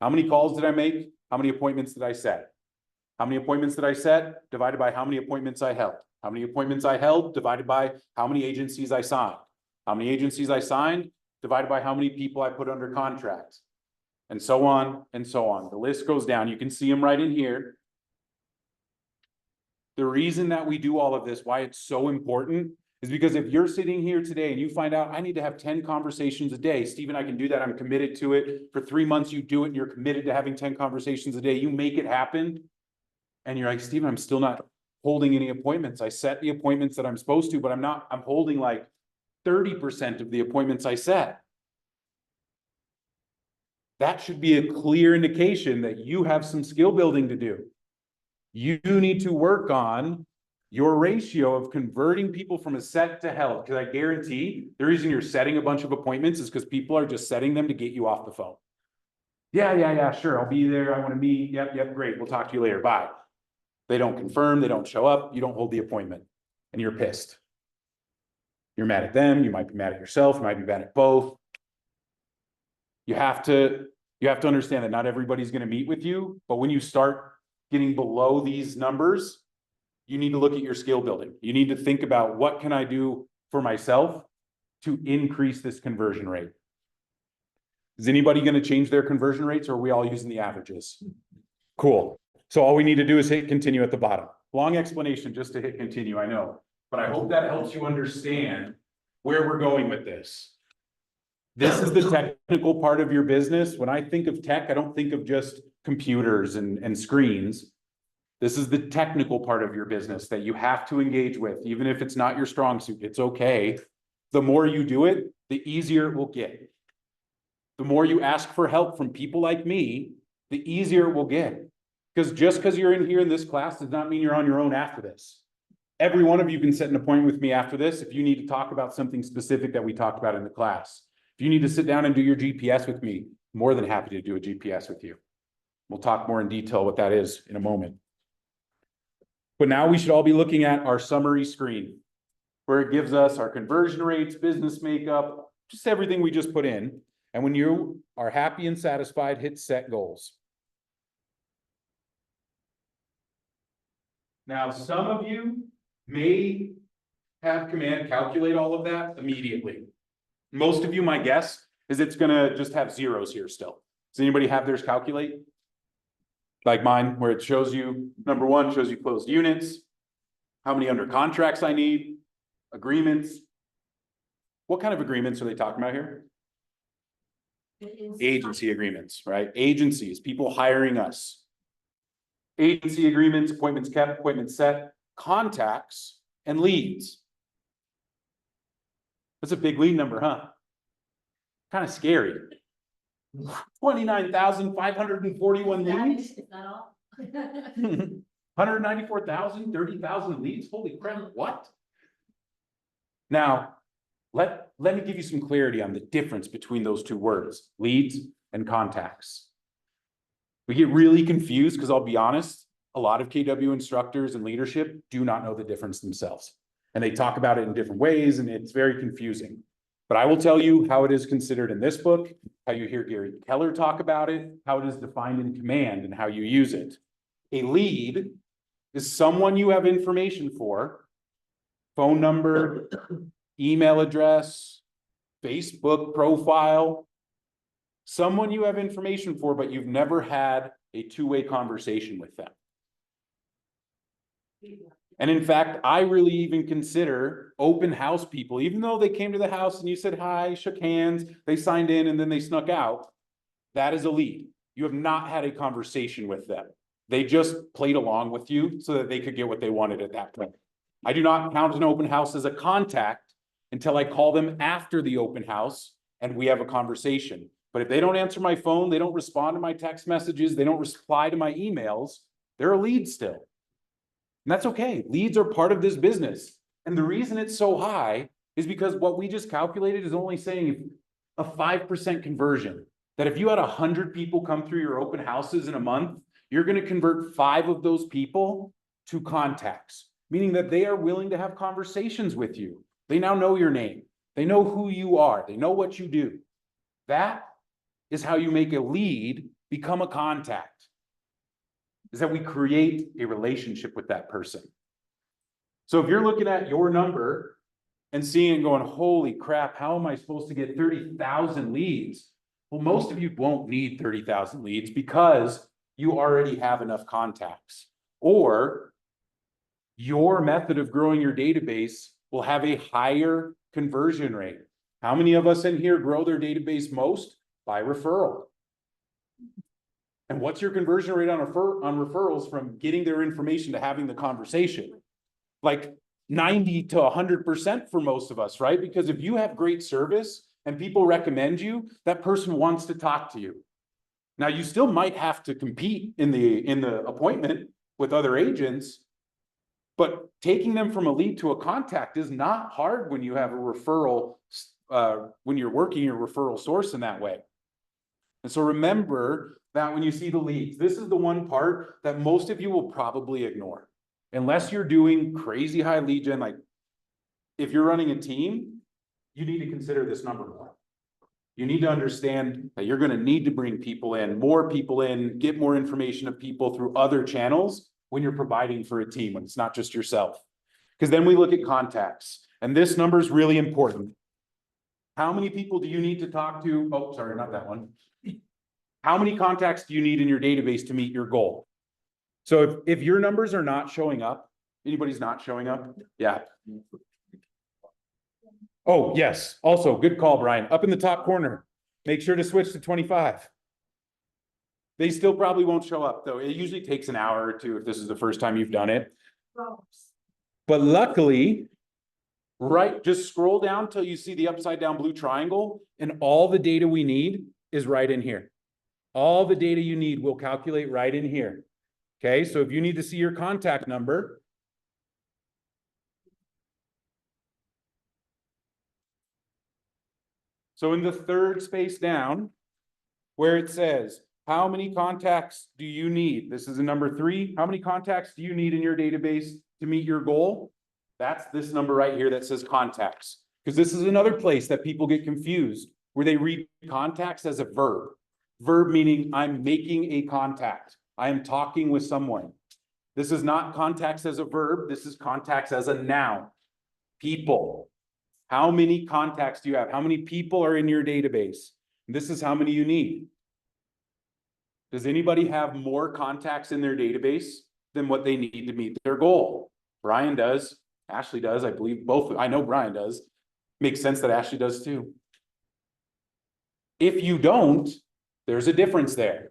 How many calls did I make? How many appointments did I set? How many appointments did I set? Divided by how many appointments I held. How many appointments I held divided by how many agencies I signed. How many agencies I signed divided by how many people I put under contract. And so on and so on. The list goes down. You can see them right in here. The reason that we do all of this, why it's so important, is because if you're sitting here today and you find out I need to have 10 conversations a day, Stephen, I can do that. I'm committed to it. For 3 months, you do it and you're committed to having 10 conversations a day. You make it happen. And you're like, Stephen, I'm still not holding any appointments. I set the appointments that I'm supposed to, but I'm holding like 30% of the appointments I set. That should be a clear indication that you have some skill building to do. You need to work on your ratio of converting people from a set to held. Because I guarantee the reason you're setting a bunch of appointments is because people are just setting them to get you off the phone. Yeah, sure. I'll be there. I want to meet. Yep, great. We'll talk to you later. Bye. They don't confirm. They don't show up. You don't hold the appointment. and you're pissed. You're mad at them, you might be mad at yourself, you might be mad at both. You have to understand that not everybody's gonna meet with you, but when you start getting below these numbers, you need to look at your skill building. You need to think about what can I do for myself to increase this conversion rate. Is anybody gonna change their conversion rates, or are we all using the averages? Cool. So all we need to do is hit continue at the bottom. Long explanation just to hit continue, I know, but I hope that helps you understand where we're going with this. This is the technical part of your business. When I think of tech, I don't think of just computers and screens. This is the technical part of your business that you have to engage with, even if it's not your strong suit, it's okay. The more you do it, the easier it will get. The more you ask for help from people like me, the easier it will get. Because just because you're in here in this class does not mean you're on your own after this. Every one of you can set an appointment with me after this if you need to talk about something specific that we talked about in the class. If you need to sit down and do your GPS with me, more than happy to do a GPS with you. We'll talk more in detail what that is in a moment. But now we should all be looking at our summary screen, where it gives us our conversion rates, business makeup, just everything we just put in. And when you are happy and satisfied, hit set goals. Now, some of you may have command calculate all of that immediately. Most of you, my guess, is it's gonna just have zeros here still. Does anybody have theirs calculate? Like mine, where it shows you, number one, shows you closed units, how many under contracts I need, agreements. What kind of agreements are they talking about here? Agency agreements, right? Agencies, people hiring us. Agency agreements, appointments kept, appointments set, contacts, and leads. That's a big lead number, huh? Kind of scary. 29,541 leads. Is that all? 194,000, 30,000 leads. Holy crap, what? Now, let me give you some clarity on the difference between those two words, leads and contacts. We get really confused because I'll be honest, a lot of KW instructors and leadership do not know the difference themselves. And they talk about it in different ways, and it's very confusing. But I will tell you how it is considered in this book, how you hear Gary Keller talk about it, how it is defined in command, and how you use it. A lead is someone you have information for, phone number, email address, Facebook profile, someone you have information for, but you've never had a two-way conversation with them. And in fact, I really even consider open house people, even though they came to the house and you said hi, shook hands, they signed in and then they snuck out. That is a lead. You have not had a conversation with them. They just played along with you so that they could get what they wanted at that point. I do not count an open house as a contact until I call them after the open house and we have a conversation. But if they don't answer my phone, they don't respond to my text messages, they don't reply to my emails, they're a lead still. And that's okay. Leads are part of this business. And the reason it's so high is because what we just calculated is only saying a 5% conversion. That if you had 100 people come through your open houses in a month, you're going to convert 5 of those people to contacts, meaning that they are willing to have conversations with you. They now know your name. They know who you are. They know what you do. That is how you make a lead become a contact. Is that we create a relationship with that person. So if you're looking at your number and seeing it going, holy crap, how am I supposed to get 30,000 leads? Well, most of you won't need 30,000 leads because you already have enough contacts. Or your method of growing your database will have a higher conversion rate. How many of us in here grow their database most? By referral. And what's your conversion rate on referrals from getting their information to having the conversation? Like 90 to 100% for most of us, right? Because if you have great service and people recommend you, that person wants to talk to you. Now, you still might have to compete in the appointment with other agents, but taking them from a lead to a contact is not hard when you have a referral, when you're working your referral source in that way. And so remember that when you see the leads, this is the one part that most of you will probably ignore. Unless you're doing crazy high lead gen, like if you're running a team, you need to consider this number more. You need to understand that you're gonna need to bring people in, more people in, get more information of people through other channels when you're providing for a team, when it's not just yourself. Because then we look at contacts, and this number is really important. How many people do you need to talk to? Oh, sorry, not that one. How many contacts do you need in your database to meet your goal? So if your numbers are not showing up, anybody's not showing up? Yeah. Oh, yes. Also, good call, Brian. Up in the top corner, make sure to switch to 25. They still probably won't show up, though. It usually takes an hour or two if this is the first time you've done it. But luckily, right, just scroll down till you see the upside down blue triangle, and all the data we need is right in here. All the data you need will calculate right in here. Okay, so if you need to see your contact number, so in the third space down, where it says, how many contacts do you need? This is a number 3. How many contacts do you need in your database to meet your goal? That's this number right here that says contacts. Because this is another place that people get confused, where they read contacts as a verb. Verb meaning I'm making a contact. I am talking with someone. This is not contacts as a verb. This is contacts as a noun. People. How many contacts do you have? How many people are in your database? This is how many you need. Does anybody have more contacts in their database than what they need to meet their goal? Brian does. Ashley does. I believe both. I know Brian does. Makes sense that Ashley does too. If you don't, there's a difference there.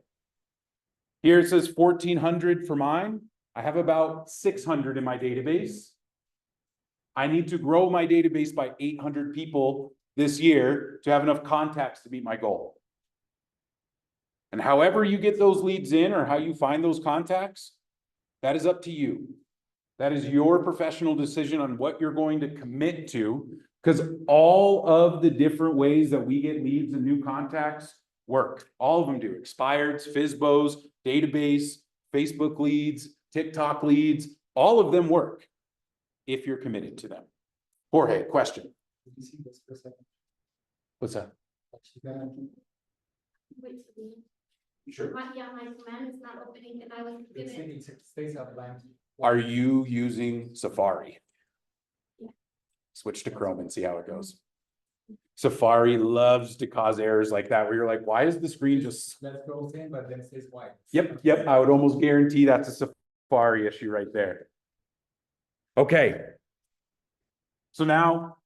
Here it says 1,400 for mine. I have about 600 in my database. I need to grow my database by 800 people this year to have enough contacts to meet my goal. And however you get those leads in or how you find those contacts, that is up to you. That is your professional decision on what you're going to commit to, because all of the different ways that we get leads and new contacts work. All of them do. Expireds, FSBOs, database, Facebook leads, TikTok leads, all of them work if you're committed to them. Jorge, question. Did you see this for a second? What's that? Wait, Sure. my command is not opening and I was It's, gonna, it stays up blank. Are you using Safari? Yeah. Switch to Chrome and see how it goes. Safari loves to cause errors like that, where you're like, why is the screen just... Let's go in, but then it stays white. Yep, I would almost guarantee that's a Safari issue right there. Okay. So now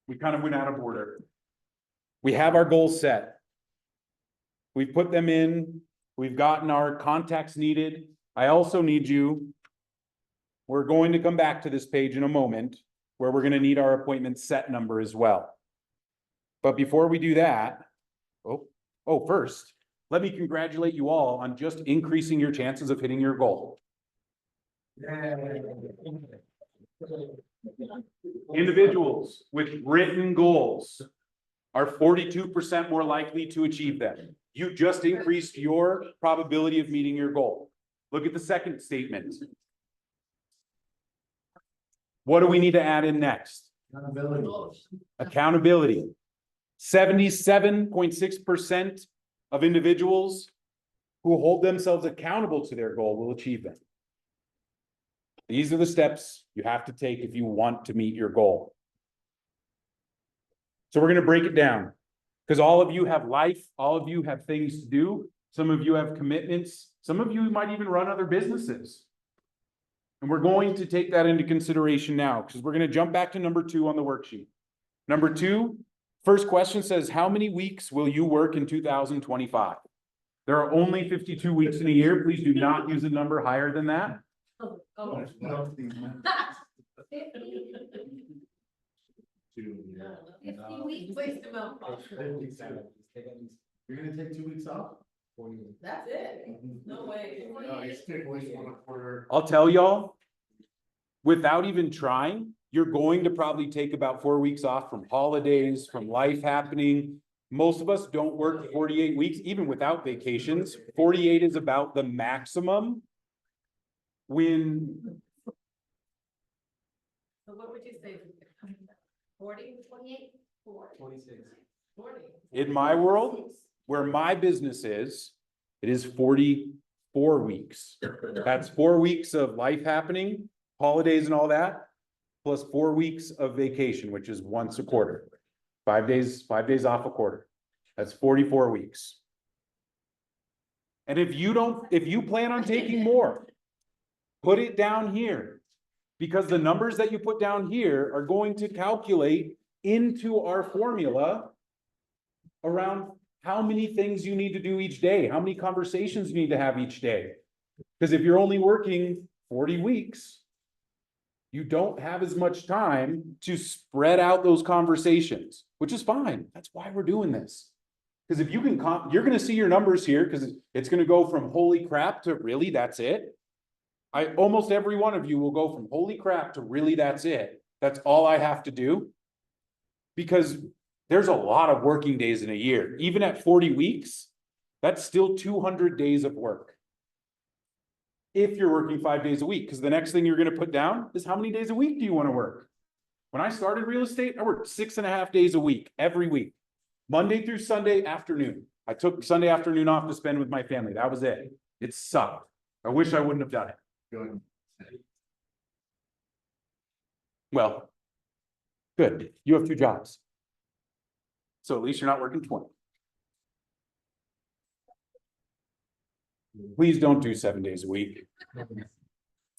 we kind of went out of order. We have our goals set. We've put them in. We've gotten our contacts needed. I also need you. We're going to come back to this page in a moment where we're going to need our appointment set number as well. But before we do that, first, let me congratulate you all on just increasing your chances of hitting your goal. Individuals with written goals are 42% more likely to achieve them. You just increased your probability of meeting your goal. Look at the second statement. What do we need to add in next? Accountability. 77.6% of individuals who hold themselves accountable to their goal will achieve them. These are the steps you have to take if you want to meet your goal. So we're going to break it down, because all of you have life, all of you have things to do. Some of you have commitments. Some of you might even run other businesses. And we're going to take that into consideration now, because we're going to jump back to number 2 on the worksheet. Number 2, first question says, how many weeks will you work in 2025? There are only 52 weeks in a year. Please do not use a number higher than that. Oh, 50. weeks. Waste the milk. You're gonna take 2 weeks off? That's it. No way. No, you stick with 1 I'll tell y'all, without even trying, you're going to probably take about 4 weeks off from holidays, from life happening. Most of us don't work 48 weeks, even without vacations. 48 is about the maximum. So what would you say? 40, 48, 4. 46. 40. In my world, where my business is, it is 44 weeks. That's 4 weeks of life happening, holidays and all that, plus 4 weeks of vacation, which is once a quarter. 5 days off a quarter. That's 44 weeks. And if you plan on taking more, put it down here. Because the numbers that you put down here are going to calculate into our formula around how many things you need to do each day, how many conversations you need to have each day. Because if you're only working 40 weeks, you don't have as much time to spread out those conversations, which is fine. That's why we're doing this. Because if you can, you're going to see your numbers here because it's going to go from holy crap to really, that's it. Almost every one of you will go from holy crap to really, that's it. That's all I have to do. Because there's a lot of working days in a year. Even at 40 weeks, that's still 200 days of work. If you're working 5 days a week, because the next thing you're going to put down is how many days a week do you want to work? When I started real estate, I worked 6.5 days a week, every week, Monday through Sunday afternoon. I took Sunday afternoon off to spend with my family. That was it. It sucked. I wish I wouldn't have done it. Good. Well, good. You have 2 jobs. So at least you're not working 20. Please don't do 7 days a week.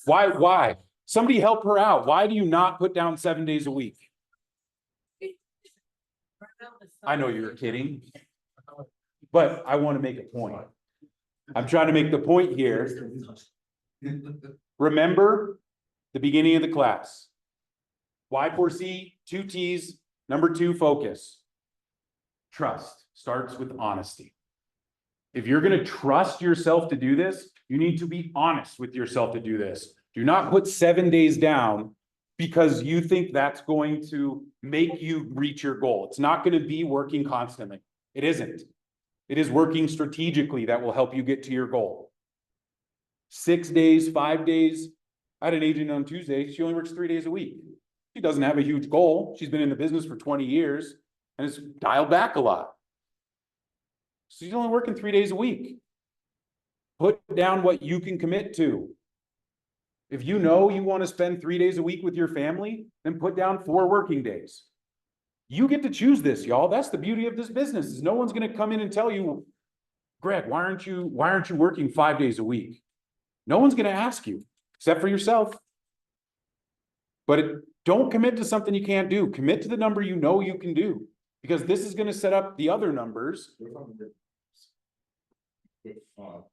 Why? Somebody help her out. Why do you not put down 7 days a week? I know you're kidding. But I want to make a point. I'm trying to make the point here. Remember the beginning of the class. Y4C, 2 T's, number 2, focus. Trust starts with honesty. If you're going to trust yourself to do this, you need to be honest with yourself to do this. Do not put 7 days down because you think that's going to make you reach your goal. It's not going to be working constantly. It isn't. It is working strategically that will help you get to your goal. 6 days, 5 days. I had an agent on Tuesday. She only works 3 days a week. She doesn't have a huge goal. She's been in the business for 20 years and it's dialed back a lot. So she's only working 3 days a week. Put down what you can commit to. If you know you want to spend 3 days a week with your family, then put down 4 working days. You get to choose this, y'all. That's the beauty of this business, is no one's going to come in and tell you, Greg, why aren't you working 5 days a week? No one's going to ask you, except for yourself. But don't commit to something you can't do. Commit to the number you know you can do, because this is going to set up the other numbers. Well,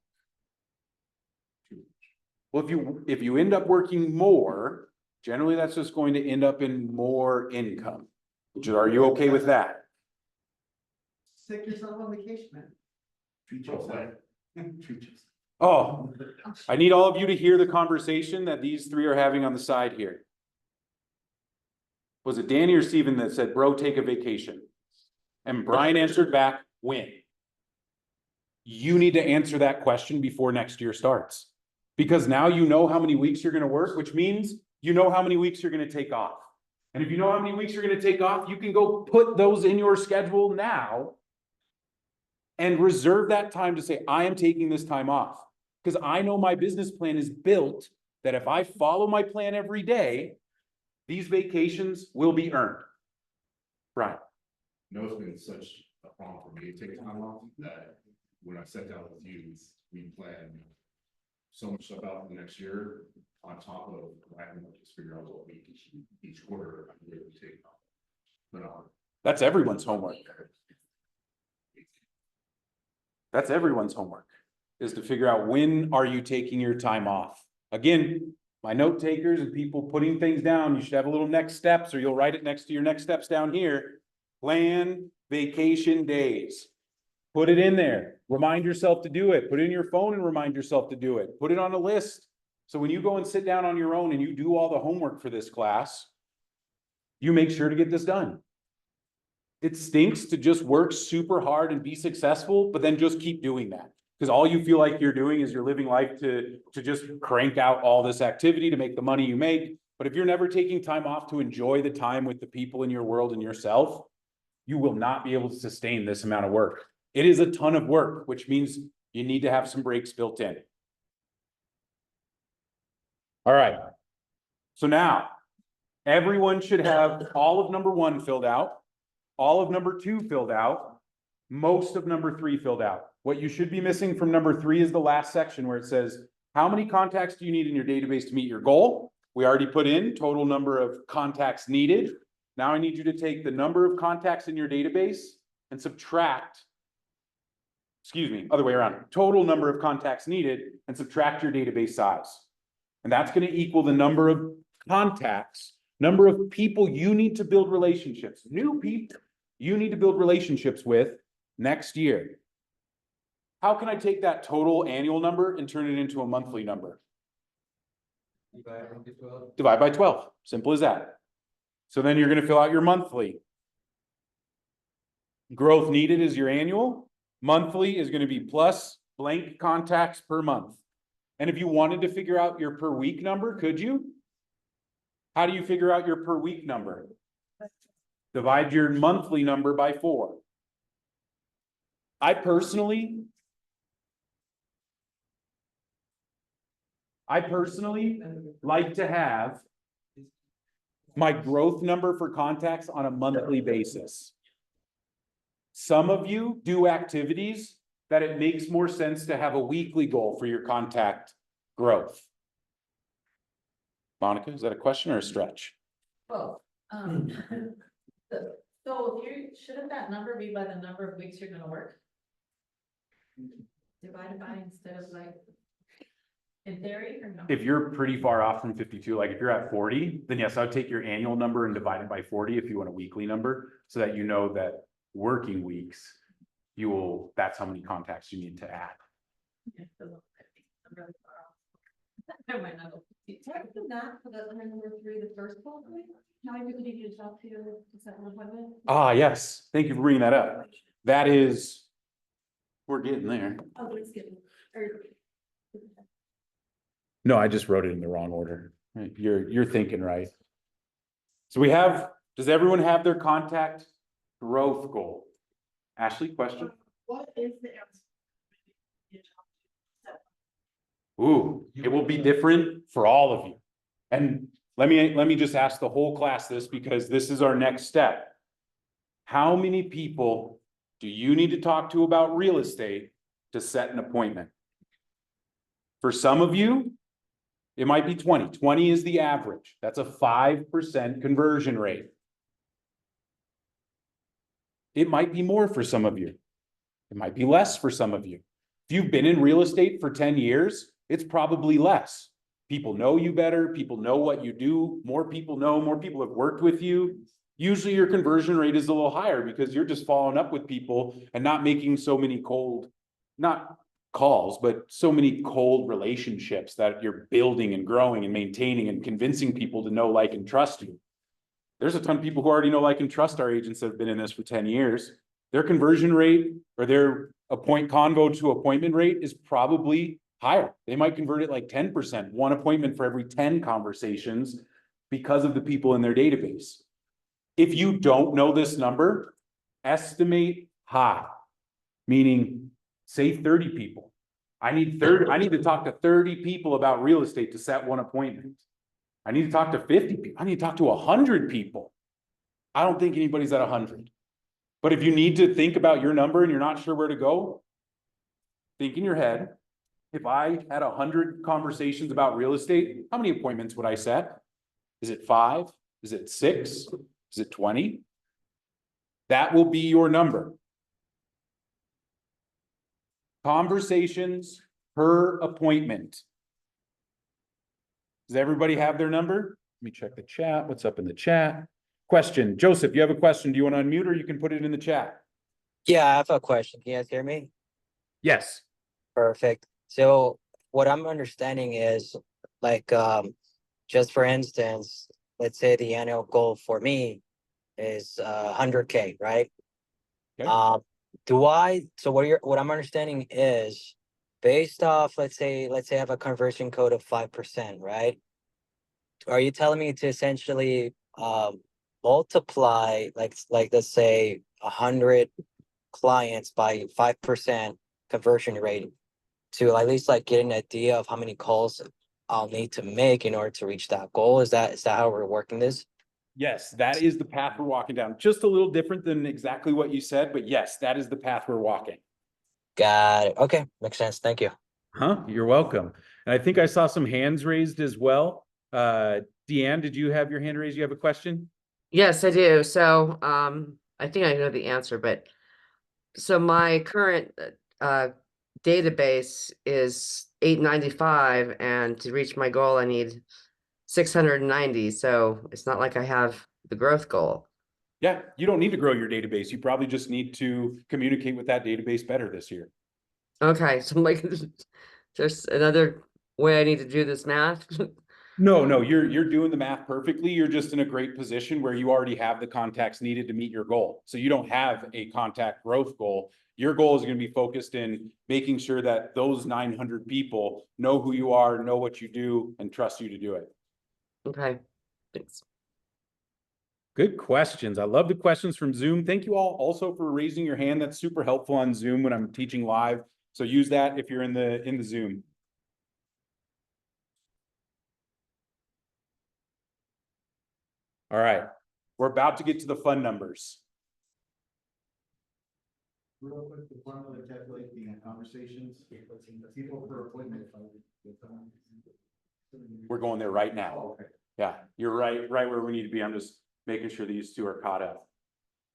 if you end up working more, generally that's just going to end up in more income. Are you okay with that? Sick yourself on vacation, man. Treat yourself. Treat yourself. Oh, I need all of you to hear the conversation that these 3 are having on the side here. Was it Danny or Steven that said, bro, take a vacation? And Brian answered back, when? You need to answer that question before next year starts. Because now you know how many weeks you're going to work, which means you know how many weeks you're going to take off. And if you know how many weeks you're going to take off, you can go put those in your schedule now and reserve that time to say, I am taking this time off. Because I know my business plan is built that if I follow my plan every day, these vacations will be earned. Right. No, it's been such a problem for me to take time off that when I sat down with you, we planned so much stuff out for the next year on top of having to just figure out what week each quarter I'm going to take off. But That's everyone's homework. That's everyone's homework, is to figure out when are you taking your time off. Again, my note takers and people putting things down, you should have a little next steps, or you'll write it next to your next steps down here. Plan vacation days. Put it in there. Remind yourself to do it. Put it in your phone and remind yourself to do it. Put it on a list. So when you go and sit down on your own and you do all the homework for this class, you make sure to get this done. It stinks to just work super hard and be successful, but then just keep doing that. Because all you feel like you're doing is you're living life to just crank out all this activity to make the money you make. But if you're never taking time off to enjoy the time with the people in your world and yourself, you will not be able to sustain this amount of work. It is a ton of work, which means you need to have some breaks built in. All right. So now everyone should have all of number 1 filled out, all of number 2 filled out, most of number 3 filled out. What you should be missing from number 3 is the last section where it says, how many contacts do you need in your database to meet your goal? We already put in total number of contacts needed. Now I need you to take the number of contacts in your database and subtract, excuse me, other way around, total number of contacts needed and subtract your database size. And that's going to equal the number of contacts, number of people you need to build relationships, new people you need to build relationships with next year. How can I take that total annual number and turn it into a monthly number? Divide by 12. Simple as that. So then you're going to fill out your monthly. Growth needed is your annual. Monthly is going to be plus blank contacts per month. And if you wanted to figure out your per week number, could you? How do you figure out your per week number? Divide your monthly number by 4. I personally like to have my growth number for contacts on a monthly basis. Some of you do activities that it makes more sense to have a weekly goal for your contact growth. Monica, is that a question or a stretch? Well, so shouldn't that number be by the number of weeks you're gonna work? Divided by instead of like, in theory or no? If you're pretty far off from 52, like if you're at 40, then yes, I would take your annual number and divide it by 40 if you want a weekly number, so that you know that working weeks, that's how many contacts you need to add. Yeah, so I'm really far off. I might not go 52. Not for the number 3, the first bullet point? How many people did you talk to, is that one appointment? Ah, yes. Thank you for bringing that up. That is, we're getting there. Oh, it's getting, or. No, I just wrote it in the wrong order. You're thinking right. So we have, does everyone have their contact growth goal? Ashley, question? What is the answer? Ooh, it will be different for all of you. And let me just ask the whole class this, because this is our next step. How many people do you need to talk to about real estate to set an appointment? For some of you, it might be 20. 20 is the average. That's a 5% conversion rate. It might be more for some of you. It might be less for some of you. If you've been in real estate for 10 years, it's probably less. People know you better. People know what you do. More people have worked with you. Usually your conversion rate is a little higher because you're just following up with people and not making so many not calls, but so many cold relationships that you're building and growing and maintaining and convincing people to know, like, and trust you. There's a ton of people who already know, like, and trust our agents that have been in this for 10 years. Their conversion rate or their convo to appointment rate is probably higher. They might convert it like 10%, 1 appointment for every 10 conversations because of the people in their database. If you don't know this number, estimate high, meaning say 30 people. I need to talk to 30 people about real estate to set 1 appointment. I need to talk to 50 people. I need to talk to 100 people. I don't think anybody's at 100. But if you need to think about your number and you're not sure where to go, think in your head, if I had 100 conversations about real estate, how many appointments would I set? Is it 5? Is it 6? Is it 20? That will be your number. Conversations per appointment. Does everybody have their number? Let me check the chat. What's up in the chat? Question. Joseph, you have a question. Do you want to unmute or you can put it in the chat? Yeah, I have a question. Can you guys hear me? Yes. Perfect. So what I'm understanding is like, just for instance, let's say the annual goal for me is 100K, right? Okay. So what I'm understanding is based off, let's say I have a conversion code of 5%, right? are you telling me to essentially multiply like let's say 100 clients by 5% conversion rate to at least like get an idea of how many calls I'll need to make in order to reach that goal? Is that how we're working this? Yes, that is the path we're walking down. Just a little different than exactly what you said, but yes, that is the path we're walking. Got it. Okay, makes sense. Thank you. Huh? You're welcome. And I think I saw some hands raised as well. Deanne, did you have your hand raised? You have a question? Yes, I do. So, I think I know the answer, but so my current database is 895, and to reach my goal, I need 690. So it's not like I have the growth goal. Yeah, you don't need to grow your database. You probably just need to communicate with that database better this year. Okay, so like, there's another way I need to do this math. No, you're doing the math perfectly. You're just in a great position where you already have the contacts needed to meet your goal. So you don't have a contact growth goal. Your goal is going to be focused in making sure that those 900 people know who you are, know what you do, and trust you to do it. Okay, thanks. Good questions. I love the questions from Zoom. Thank you all also for raising your hand. That's super helpful on Zoom when I'm teaching live. So use that if you're in the Zoom. All right, we're about to get to the fun numbers. Real quick, the formula to calculate the conversations, people per appointment. We're going there right now. Oh, okay. Yeah, you're right where we need to be. I'm just making sure these two are caught up.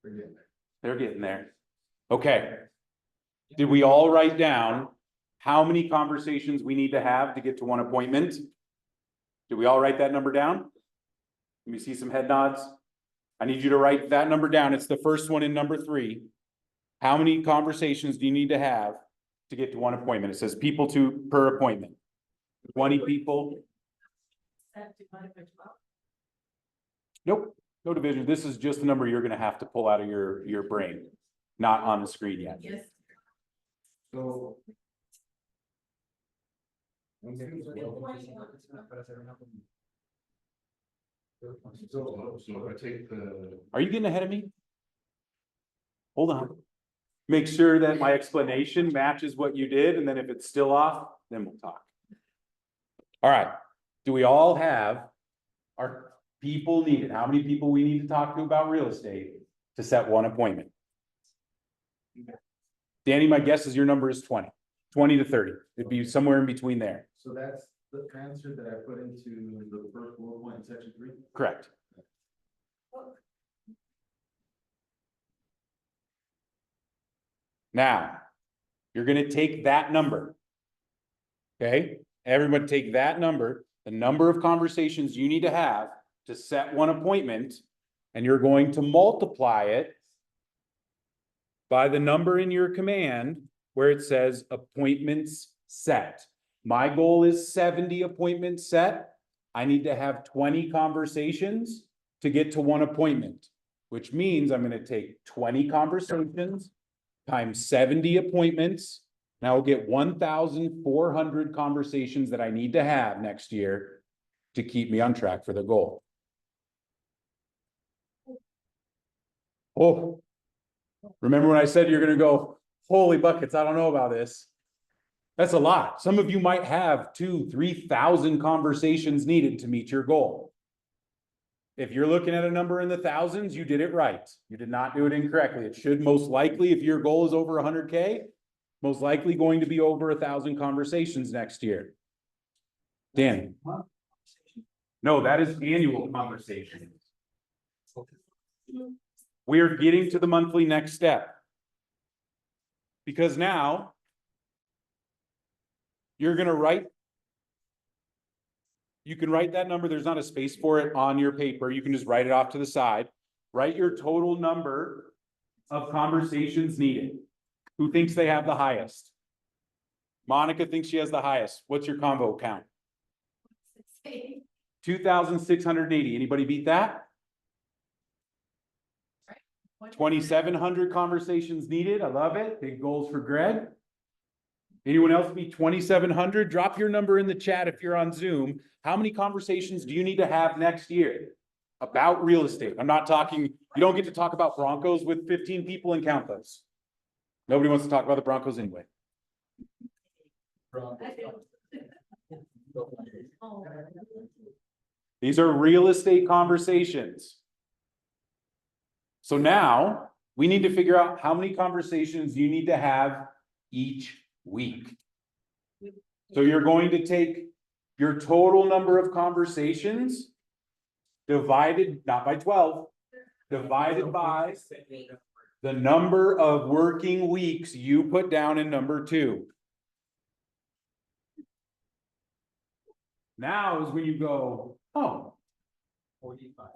We're getting there. They're getting there. Okay. Did we all write down how many conversations we need to have to get to one appointment? Did we all write that number down? Let me see some head nods. I need you to write that number down. It's the first one in number 3. How many conversations do you need to have to get to one appointment? It says people per appointment. 20 people. Nope, no division. This is just the number you're gonna have to pull out of your brain, not on the screen yet. Yes. So. So if I take the. Are you getting ahead of me? Hold on. Make sure that my explanation matches what you did, and then if it's still off, then we'll talk. All right, do we all have our people needed? How many people we need to talk to about real estate to set one appointment? Danny, my guess is your number is 20 to 30. It'd be somewhere in between there. So that's the answer that I put into the first bullet point in section 3? Correct. Now, you're gonna take that number. Okay, everyone take that number, the number of conversations you need to have to set one appointment, and you're going to multiply it by the number in your command where it says appointments set. My goal is 70 appointments set. I need to have 20 conversations to get to one appointment, which means I'm going to take 20 conversations times 70 appointments. Now I'll get 1,400 conversations that I need to have next year to keep me on track for the goal. Oh, remember when I said you're going to go, holy buckets, I don't know about this. That's a lot. Some of you might have 2,000-3,000 conversations needed to meet your goal. If you're looking at a number in the thousands, you did it right. You did not do it incorrectly. It should most likely, if your goal is over 100K, most likely going to be over 1,000 conversations next year. Dan. No, that is annual conversations. We are getting to the monthly next step. Because now you're going to write. You can write that number. There's not a space for it on your paper. You can just write it off to the side. Write your total number of conversations needed. Who thinks they have the highest? Monica thinks she has the highest. What's your combo count? 2,680. Anybody beat that? 2,700 conversations needed. I love it. Big goals for Greg. Anyone else be 2,700? Drop your number in the chat if you're on Zoom. How many conversations do you need to have next year about real estate? I'm not talking, you don't get to talk about Broncos with 15 people and count those. Nobody wants to talk about the Broncos anyway. These are real estate conversations. So now we need to figure out how many conversations you need to have each week. So you're going to take your total number of conversations divided, not by 12, divided by the number of working weeks you put down in number 2. Now is when you go, oh, 45.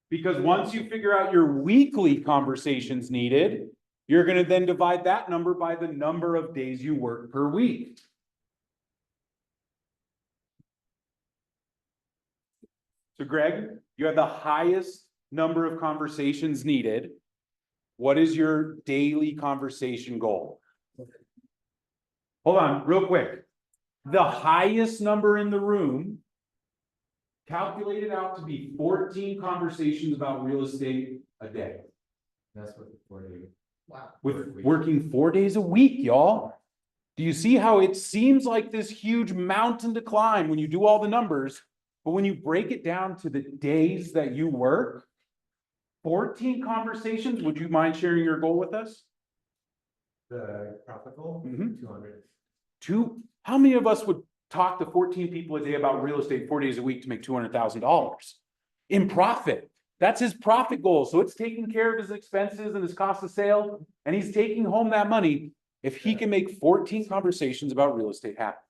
because once you figure out your weekly conversations needed, you're going to then divide that number by the number of days you work per week. So Greg, you have the highest number of conversations needed. What is your daily conversation goal? Hold on, real quick. The highest number in the room calculated out to be 14 conversations about real estate a day. That's what the 40. Wow. With working 4 days a week, y'all. Do you see how it seems like this huge mountain to climb when you do all the numbers, but when you break it down to the days that you work, 14 conversations, would you mind sharing your goal with us? The profit goal, Mhm. 200. How many of us would talk to 14 people a day about real estate 4 days a week to make $200,000 in profit? That's his profit goal. So it's taking care of his expenses and his cost of sale, and he's taking home that money if he can make 14 conversations about real estate happen.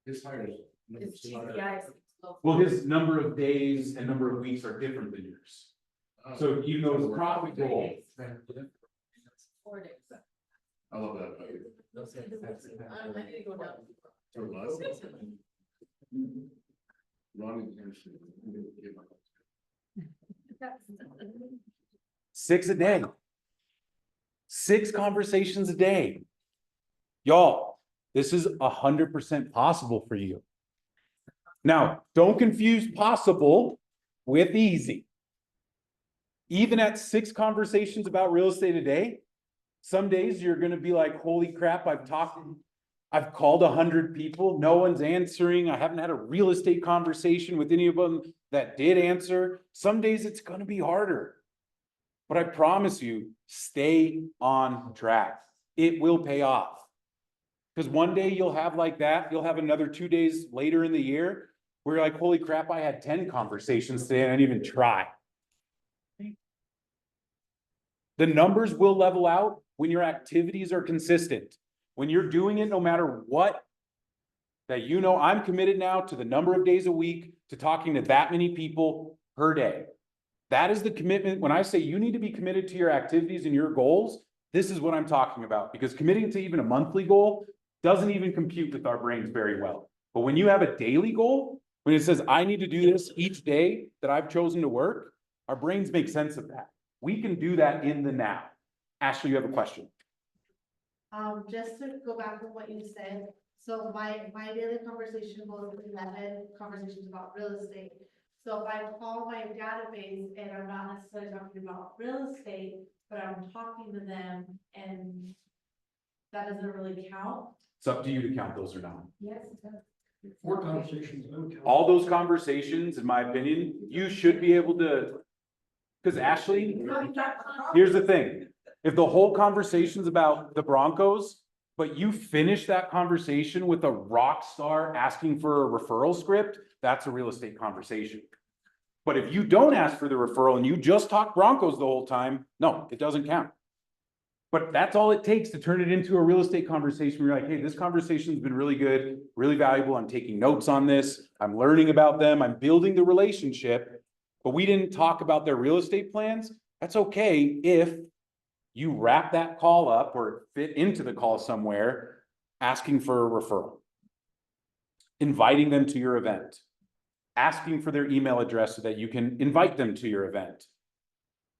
His hires. His GPI is low. Well, his number of days and number of weeks are different than yours. So even though his profit goal, 4 days. I love that. I need to go down. Or less. Ronnie Anderson. Get my- 6 a day. 6 conversations a day. Y'all, this is 100% possible for you. Now, don't confuse possible with easy. Even at 6 conversations about real estate a day, some days you're gonna be like, holy crap, I've called 100 people, no one's answering. I haven't had a real estate conversation with any of them that did answer. Some days it's gonna be harder. But I promise you, stay on track. It will pay off. Because one day you'll have like that, you'll have another 2 days later in the year where you're like, holy crap, I had 10 conversations today and I didn't even try. The numbers will level out when your activities are consistent. When you're doing it, no matter what, that you know, I'm committed now to the number of days a week to talking to that many people per day. That is the commitment. When I say you need to be committed to your activities and your goals, this is what I'm talking about, because committing to even a monthly goal doesn't even compute with our brains very well. But when you have a daily goal, when it says, I need to do this each day that I've chosen to work, our brains make sense of that. We can do that in the now. Ashley, you have a question. Just to go back to what you said, so my daily conversation goes with 11 conversations about real estate. So if I call my database and I'm not necessarily talking about real estate, but I'm talking to them and that doesn't really count? It's up to you to count those or not. Yes, it does. 4 conversations. All those conversations, in my opinion, you should be able to, because Ashley, here's the thing. If the whole conversation's about the Broncos, but you finish that conversation with a rock star asking for a referral script, that's a real estate conversation. But if you don't ask for the referral and you just talk Broncos the whole time, no, it doesn't count. But that's all it takes to turn it into a real estate conversation. Where you're like, hey, this conversation's been really good, really valuable. I'm taking notes on this. I'm learning about them. I'm building the relationship. But we didn't talk about their real estate plans. That's okay if you wrap that call up or fit into the call somewhere, asking for a referral, inviting them to your event, asking for their email address so that you can invite them to your event.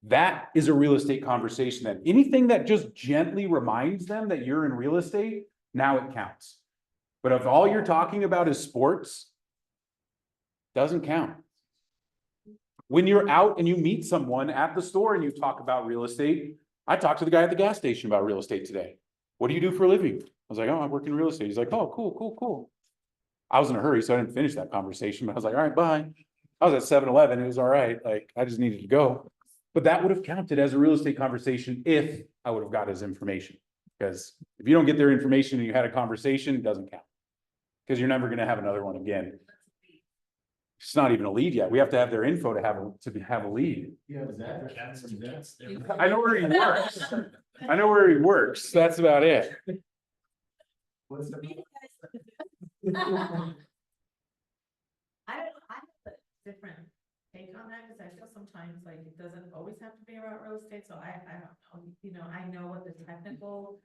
That is a real estate conversation. Then anything that just gently reminds them that you're in real estate, now it counts. But if all you're talking about is sports, doesn't count. When you're out and you meet someone at the store and you talk about real estate, I talked to the guy at the gas station about real estate today. What do you do for a living? I was like, oh, I work in real estate. He's like, oh, cool, cool, cool. I was in a hurry, so I didn't finish that conversation, but I was like, all right, bye. I was at 7-Eleven. It was all right. Like, I just needed to go. But that would have counted as a real estate conversation if I would have got his information. Because if you don't get their information and you had a conversation, it doesn't count. Because you're never going to have another one again. It's not even a lead yet. We have to have their info to have a lead. Yeah, that's. I know where he works. I know where he works. That's about it. I have a different take on that, because I feel sometimes like it doesn't always have to be about real estate, so I don't know, you know, I know what the technical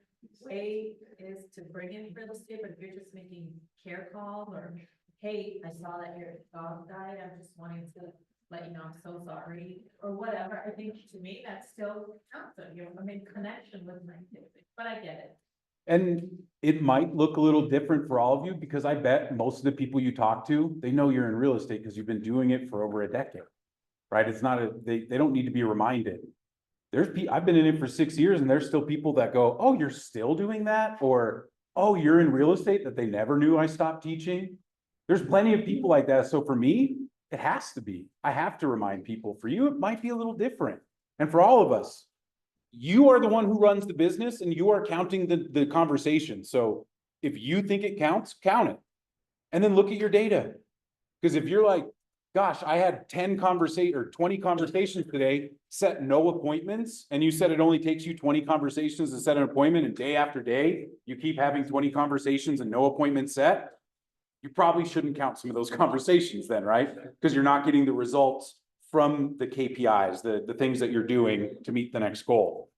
way is to bring in real estate, but if you're just making care calls or, hey, I saw that your dog died, I'm just wanting to let you know I'm so sorry, or whatever, I think to me, that still counts, you know, I mean, connection with my kids, but I get it. And it might look a little different for all of you, because I bet most of the people you talk to, they know you're in real estate because you've been doing it for over a decade, right? It's not they don't need to be reminded. I've been in it for 6 years and there's still people that go, oh, you're still doing that? Or, oh, you're in real estate that they never knew I stopped teaching. There's plenty of people like that. So for me, it has to be. I have to remind people. For you, it might be a little different. And for all of us, you are the one who runs the business and you are counting the conversation. So if you think it counts, count it. And then look at your data. Because if you're like, gosh, I had 10 conversations or 20 conversations today, set no appointments, and you said it only takes you 20 conversations to set an appointment, and day after day, you keep having 20 conversations and no appointment set, you probably shouldn't count some of those conversations then, right? Because you're not getting the results from the KPIs, the things that you're doing to meet the next goal.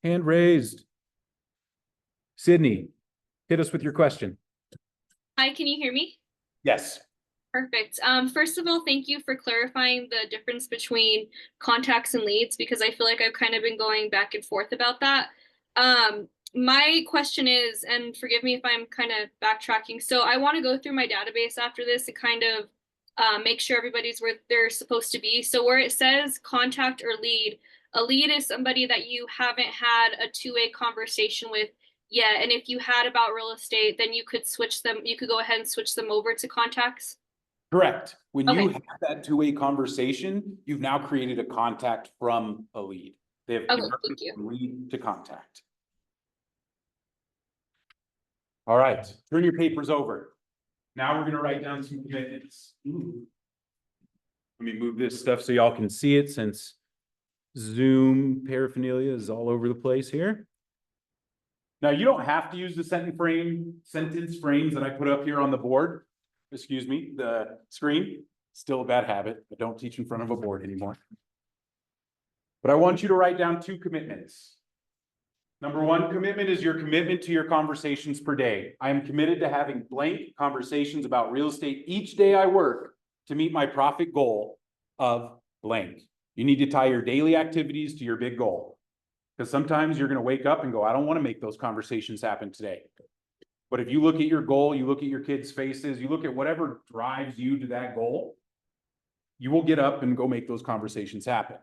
Hand raised. Sydney, hit us with your question. Hi, can you hear me? Yes. Perfect. First of all, thank you for clarifying the difference between contacts and leads, because I feel like I've kind of been going back and forth about that. My question is, and forgive me if I'm kind of backtracking, so I want to go through my database after this and kind of make sure everybody's where they're supposed to be. So where it says contact or lead, a lead is somebody that you haven't had a two-way conversation with yet. And if you had about real estate, then you could switch them, you could go ahead and switch them over to contacts. Correct. When you Okay. have that two-way conversation, you've now created a contact from a lead. They have Okay, converted thank you. from lead to contact. All right, turn your papers over. Now we're gonna write down some commitments. Ooh. Let me move this stuff so y'all can see it, since Zoom paraphernalia is all over the place here. Now, you don't have to use the sentence frames that I put up here on the board. Excuse me, the screen. Still a bad habit. I don't teach in front of a board anymore. But I want you to write down 2 commitments. Number 1 commitment is your commitment to your conversations per day. I am committed to having blank conversations about real estate each day I work to meet my profit goal of blank. You need to tie your daily activities to your big goal. Because sometimes you're going to wake up and go, I don't want to make those conversations happen today. But if you look at your goal, you look at your kids' faces, you look at whatever drives you to that goal, you will get up and go make those conversations happen.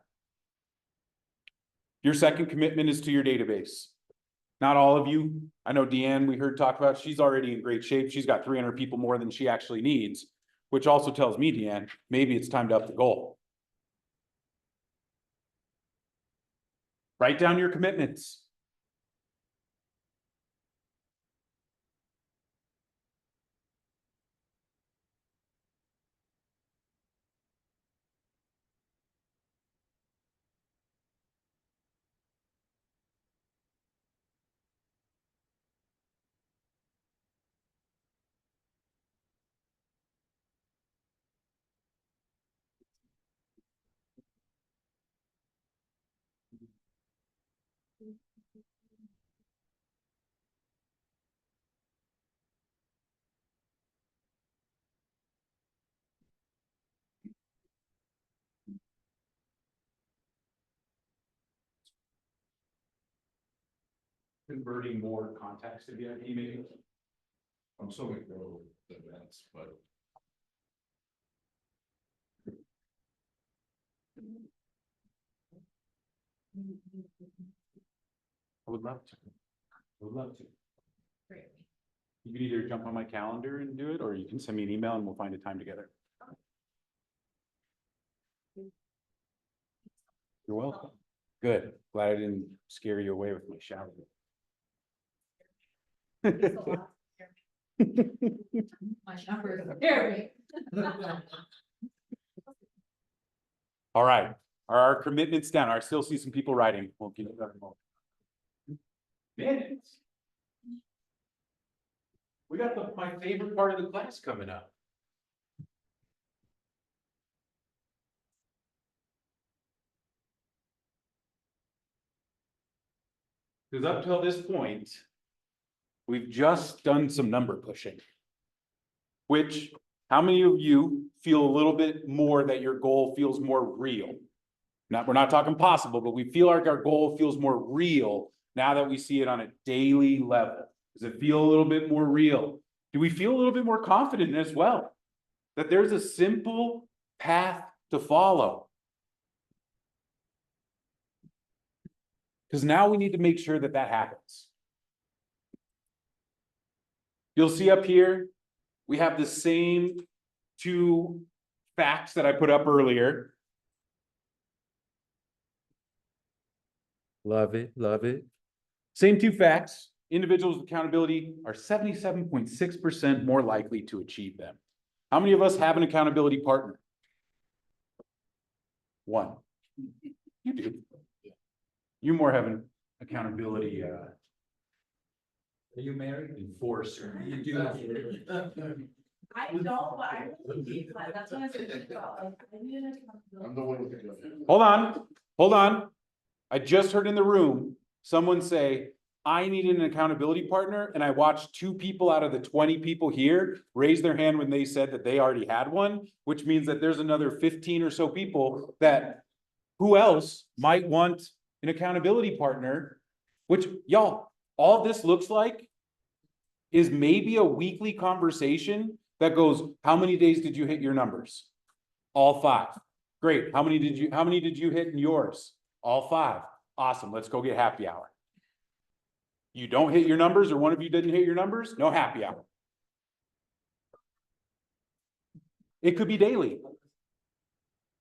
Your second commitment is to your database. Not all of you. I know Deanne, we heard talk about, she's already in great shape. She's got 300 people more than she actually needs, which also tells me, Deanne, maybe it's time to up the goal. Write down your commitments. converting more contacts to VIP meetings? I'm still gonna go the events, but I would love to. I would love to. Great. You can either jump on my calendar and do it, or you can send me an email and we'll find a time together. You're welcome. Good. Glad I didn't scare you away with my shower. It's a lot. My number is scary. All right, are our commitments down? I still see some people writing. We'll give it a moment. Minutes. We got my favorite part of the class coming up. Because up till this point, we've just done some number pushing. Which, how many of you feel a little bit more that your goal feels more real? We're not talking possible, but we feel like our goal feels more real now that we see it on a daily level. Does it feel a little bit more real? Do we feel a little bit more confident as well? That there's a simple path to follow. Because now we need to make sure that that happens. You'll see up here, we have the same two facts that I put up earlier. Love it, love it. Same two facts. Individuals with accountability are 77.6% more likely to achieve them. How many of us have an accountability partner? One. You do. You more have an accountability Are you married? enforcer. You do. I don't, but I really need that. That's what I was thinking about. Like, I need an I'm the one with the. Hold on. I just heard in the room, someone say, I need an accountability partner, and I watched 2 people out of the 20 people here raise their hand when they said that they already had one, which means that there's another 15 or so people that, who else might want an accountability partner, which y'all, all this looks like is maybe a weekly conversation that goes, how many days did you hit your numbers? All 5. Great. How many did you hit in yours? All 5. Awesome. Let's go get happy hour. You don't hit your numbers, or one of you didn't hit your numbers, no happy hour. It could be daily.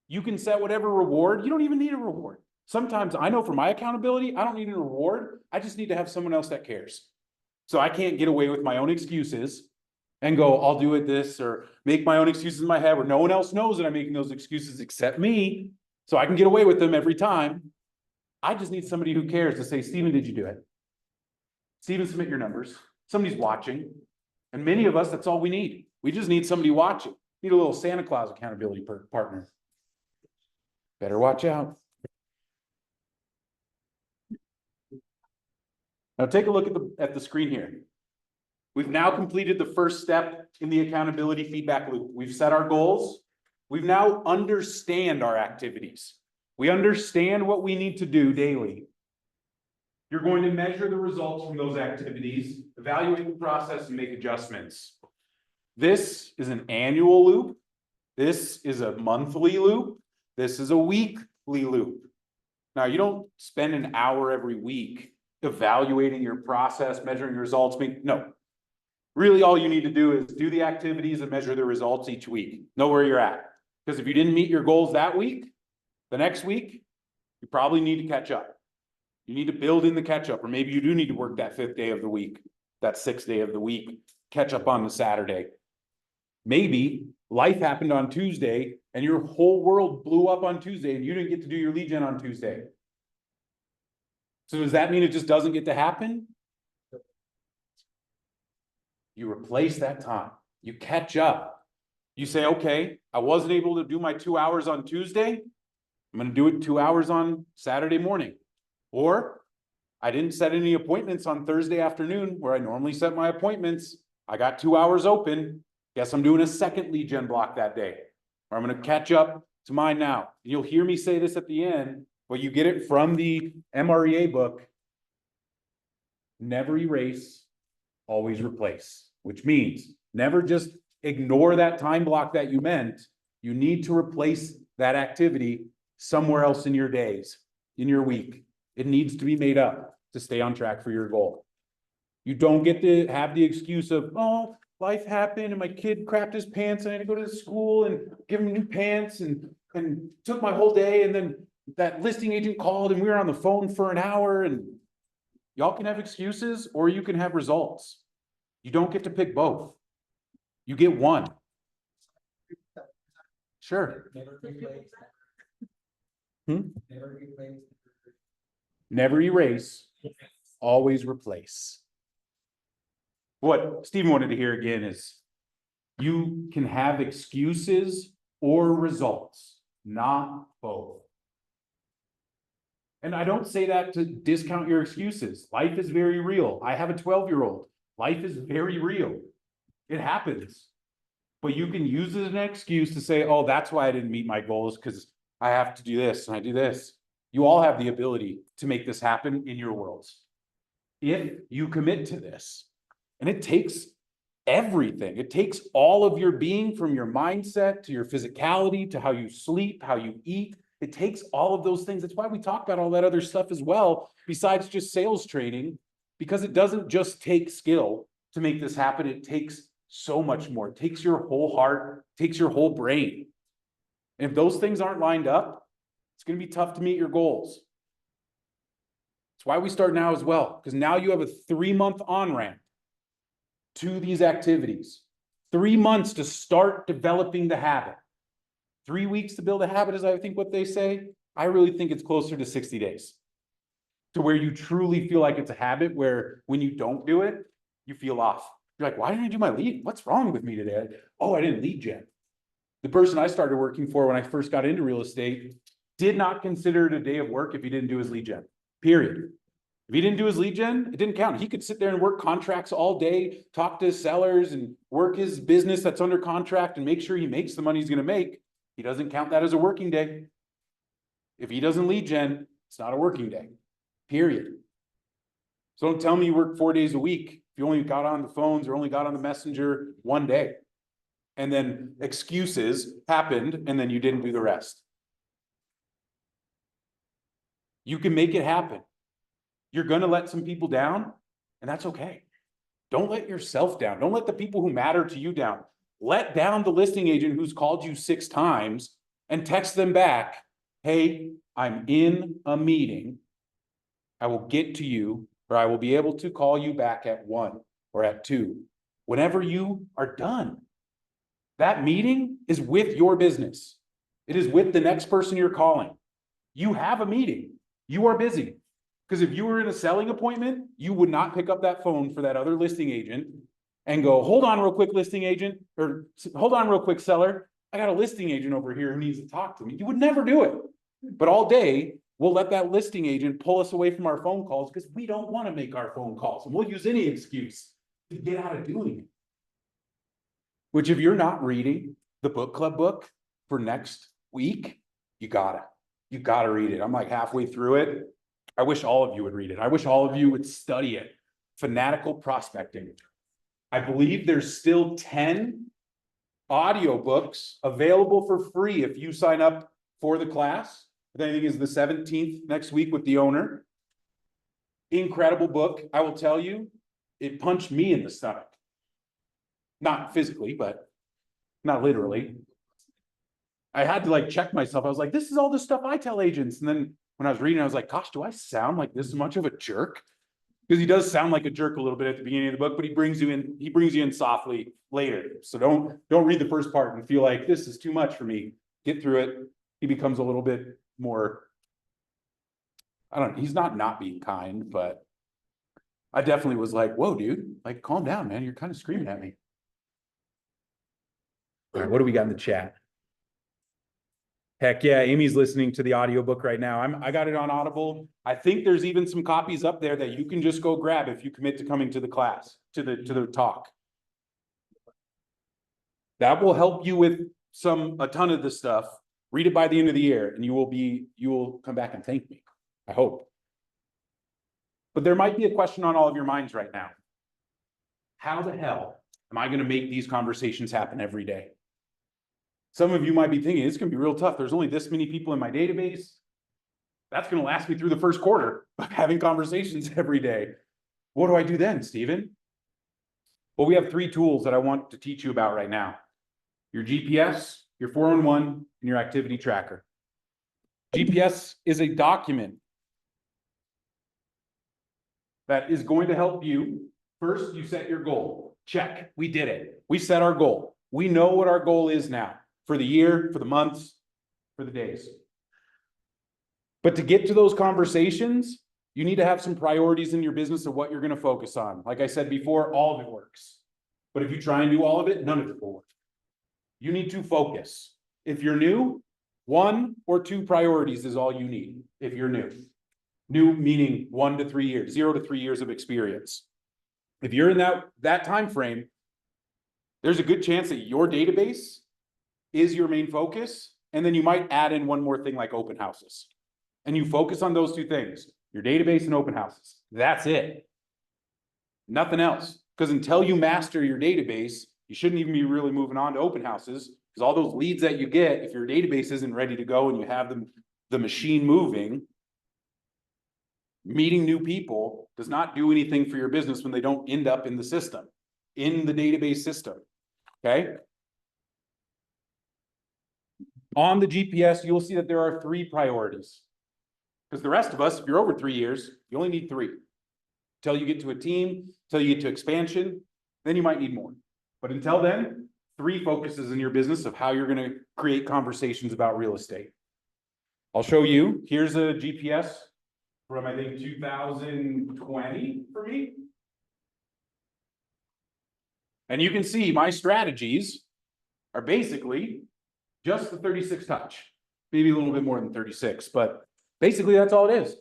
You can set whatever reward. You don't even need a reward. Sometimes I know for my accountability, I don't need a reward. I just need to have someone else that cares. So I can't get away with my own excuses and go, I'll do it this, or make my own excuses in my head where no one else knows that I'm making those excuses except me. So I can get away with them every time. I just need somebody who cares to say, Stephen, did you do it? Stephen, submit your numbers. Somebody's watching. And many of us, that's all we need. We just need somebody watching. Need a little Santa Claus accountability partner. Better watch out. Now take a look at the screen here. We've now completed the first step in the accountability feedback loop. We've set our goals. We've now understand our activities. We understand what we need to do daily. You're going to measure the results from those activities, evaluate the process, and make adjustments. This is an annual loop. This is a monthly loop. This is a weekly loop. Now, you don't spend an hour every week evaluating your process, measuring results. No. Really, all you need to do is do the activities and measure the results each week. Know where you're at. Because if you didn't meet your goals that week, the next week, you probably need to catch up. You need to build in the catch up, or maybe you do need to work that 5th day of the week, that 6th day of the week, catch up on the Saturday. Maybe life happened on Tuesday and your whole world blew up on Tuesday and you didn't get to do your lead gen on Tuesday. So does that mean it just doesn't get to happen? You replace that time. You catch up. You say, okay, I wasn't able to do my 2 hours on Tuesday. I'm going to do it 2 hours on Saturday morning. Or I didn't set any appointments on Thursday afternoon where I normally set my appointments. I got 2 hours open. Guess I'm doing a second lead gen block that day. Or I'm going to catch up to mine now. You'll hear me say this at the end, but you get it from the MREA book. never erase, always replace, which means never just ignore that time block that you meant. You need to replace that activity somewhere else in your days, in your week. It needs to be made up to stay on track for your goal. You don't get to have the excuse of, oh, life happened and my kid crapped his pants and I had to go to school and give him new pants and took my whole day. And then that listing agent called and we were on the phone for an hour. And y'all can have excuses or you can have results. You don't get to pick both. You get one. Sure. Never replace. Hmm? Never replace. Never erase, always replace. What Stephen wanted to hear again is you can have excuses or results, not both. And I don't say that to discount your excuses. Life is very real. I have a 12-year-old. Life is very real. It happens. But you can use it as an excuse to say, oh, that's why I didn't meet my goals because I have to do this and I do this. You all have the ability to make this happen in your worlds. If you commit to this, and it takes everything. It takes all of your being, from your mindset to your physicality, to how you sleep, how you eat. It takes all of those things. That's why we talk about all that other stuff as well, besides just sales training, because it doesn't just take skill to make this happen. It takes so much more. It takes your whole heart, takes your whole brain. And if those things aren't lined up, it's going to be tough to meet your goals. That's why we start now as well, because now you have a 3-month on-ramp to these activities. 3 months to start developing the habit. 3 weeks to build a habit is, I think, what they say. I really think it's closer to 60 days to where you truly feel like it's a habit, where when you don't do it, you feel off. You're like, why didn't I do my lead? What's wrong with me today? Oh, I didn't lead gen. The person I started working for when I first got into real estate did not consider it a day of work if he didn't do his lead gen, period. If he didn't do his lead gen, it didn't count. He could sit there and work contracts all day, talk to his sellers and work his business that's under contract and make sure he makes the money he's going to make. He doesn't count that as a working day. If he doesn't lead gen, it's not a working day, period. So don't tell me you work 4 days a week if you only got on the phones or only got on the messenger one day. And then excuses happened and then you didn't do the rest. You can make it happen. You're going to let some people down, and that's okay. Don't let yourself down. Don't let the people who matter to you down. Let down the listing agent who's called you 6 times and text them back, hey, I'm in a meeting. I will get to you, or I will be able to call you back at 1 or at 2, whenever you are done. That meeting is with your business. It is with the next person you're calling. You have a meeting. You are busy. Because if you were in a selling appointment, you would not pick up that phone for that other listing agent and go, hold on real quick, listing agent, or hold on real quick, seller. I got a listing agent over here who needs to talk to me. You would never do it. But all day, we'll let that listing agent pull us away from our phone calls because we don't want to make our phone calls. And we'll use any excuse to get out of doing it. Which, if you're not reading the book club book for next week, you gotta read it. I'm like halfway through it. I wish all of you would read it. I wish all of you would study it. Fanatical Prospecting. I believe there's still 10 audiobooks available for free if you sign up for the class. I think it's the 17th next week with the owner. Incredible book. I will tell you, it punched me in the stomach. Not physically, but not literally. I had to check myself. I was like, this is all the stuff I tell agents. And then when I was reading, I was like, gosh, do I sound like this much of a jerk? Because he does sound like a jerk a little bit at the beginning of the book, but he brings you in softly later. So don't read the first part and feel like this is too much for me. Get through it. He becomes a little bit more, I don't know, he's not being kind, but I definitely was like, whoa, dude, calm down, man. You're kind of screaming at me. All right, what do we got in the chat? Heck yeah, Amy's listening to the audiobook right now. I got it on Audible. I think there's even some copies up there that you can just go grab if you commit to coming to the class, to the talk. That will help you with a ton of this stuff. Read it by the end of the year and you will come back and thank me. I hope. But there might be a question on all of your minds right now. How the hell am I gonna make these conversations happen every day? Some of you might be thinking, it's gonna be real tough. There's only this many people in my database. That's gonna last me through the first quarter of having conversations every day. What do I do then, Stephen? Well, we have 3 tools that I want to teach you about right now. Your GPS, your 411, and your activity tracker. GPS is a document that is going to help you. First, you set your goal. Check, we did it. We set our goal. We know what our goal is now for the year, for the months, for the days. But to get to those conversations, you need to have some priorities in your business of what you're going to focus on. Like I said before, all of it works. But if you try and do all of it, none of it will work. You need to focus. If you're new, 1 or 2 priorities is all you need if you're new. New meaning 1 to 3 years, 0 to 3 years of experience. If you're in that time frame, there's a good chance that your database is your main focus, and then you might add in one more thing like open houses. And you focus on those 2 things, your database and open houses. That's it. Nothing else. Because until you master your database, you shouldn't even be really moving on to open houses, because all those leads that you get, if your database isn't ready to go and you have the machine moving, meeting new people does not do anything for your business when they don't end up in the system, in the database system. Okay? On the GPS, you'll see that there are 3 priorities. Because the rest of us, if you're over 3 years, you only need 3. Until you get to a team, until you get to expansion, then you might need more. But until then, 3 focuses in your business of how you're going to create conversations about real estate. I'll show you. Here's a GPS from, I think, 2020 for me. And you can see my strategies are basically just the 36 touch, maybe a little bit more than 36, but basically that's all it is.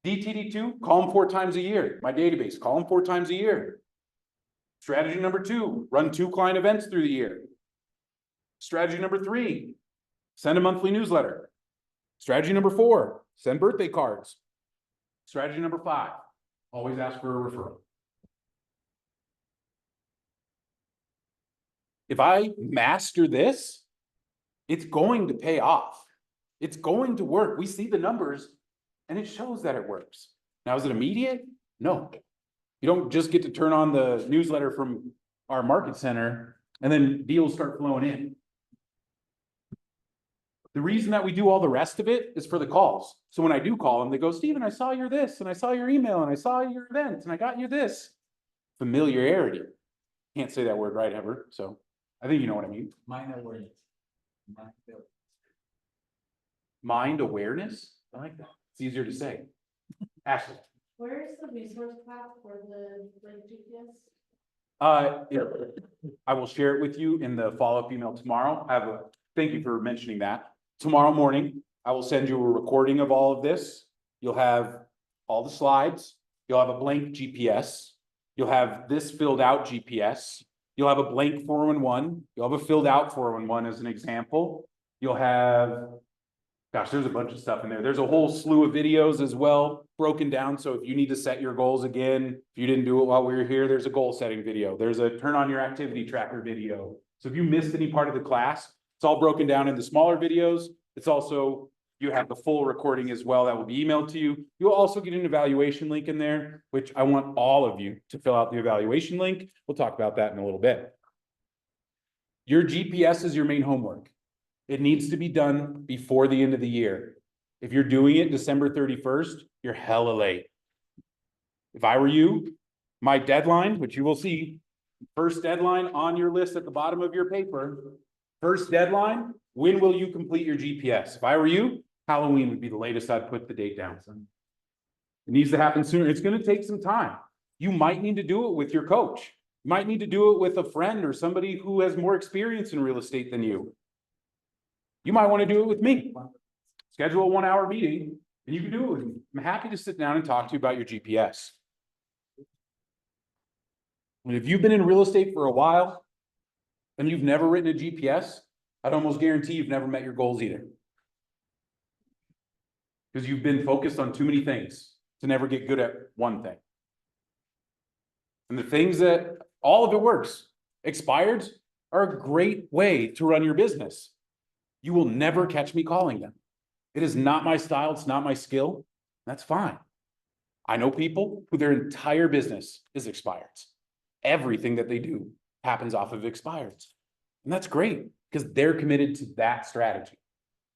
DTD2, call them 4 times a year. My database, call them 4 times a year. Strategy number 2, run 2 client events through the year. Strategy number 3, send a monthly newsletter. Strategy number 4, send birthday cards. Strategy number 5, always ask for a referral. If I master this, it's going to pay off. It's going to work. We see the numbers and it shows that it works. Now, is it immediate? No. You don't just get to turn on the newsletter from our market center and then deals start flowing in. The reason that we do all the rest of it is for the calls. So when I do call them, they go, Stephen, I saw your this, and I saw your email, and I saw your event, and I got you this. Familiarity. Can't say that word right ever, so I think you know what I mean. Mind awareness. Mind awareness? I like that. It's easier to say. Ashley. Where's the resource path for the GPS? I will share it with you in the follow-up email tomorrow. Thank you for mentioning that. Tomorrow morning, I will send you a recording of all of this. You'll have all the slides. You'll have a blank GPS. You'll have this filled out GPS. You'll have a blank 411. You'll have a filled out 411 as an example. You'll have, gosh, there's a bunch of stuff in there. There's a whole slew of videos as well, broken down. So if you need to set your goals again, if you didn't do it while we were here, there's a goal setting video. There's a turn on your activity tracker video. So if you missed any part of the class, it's all broken down into smaller videos. It's also, you have the full recording as well that will be emailed to you. You'll also get an evaluation link in there, which I want all of you to fill out the evaluation link. We'll talk about that in a little bit. Your GPS is your main homework. It needs to be done before the end of the year. If you're doing it December 31st, you're hella late. If I were you, my deadline, which you will see, first deadline on your list at the bottom of your paper, first deadline, when will you complete your GPS? If I were you, Halloween would be the latest I'd put the date down. It needs to happen sooner. It's going to take some time. You might need to do it with your coach. You might need to do it with a friend or somebody who has more experience in real estate than you. You might want to do it with me. Schedule a 1-hour meeting and you can do it with me. I'm happy to sit down and talk to you about your GPS. And if you've been in real estate for a while and you've never written a GPS, I'd almost guarantee you've never met your goals either. Because you've been focused on too many things. to never get good at one thing. And the things that, all of it works. Expireds are a great way to run your business. You will never catch me calling them. It is not my style, it's not my skill. That's fine. I know people who their entire business is expireds. Everything that they do happens off of expireds. And that's great because they're committed to that strategy.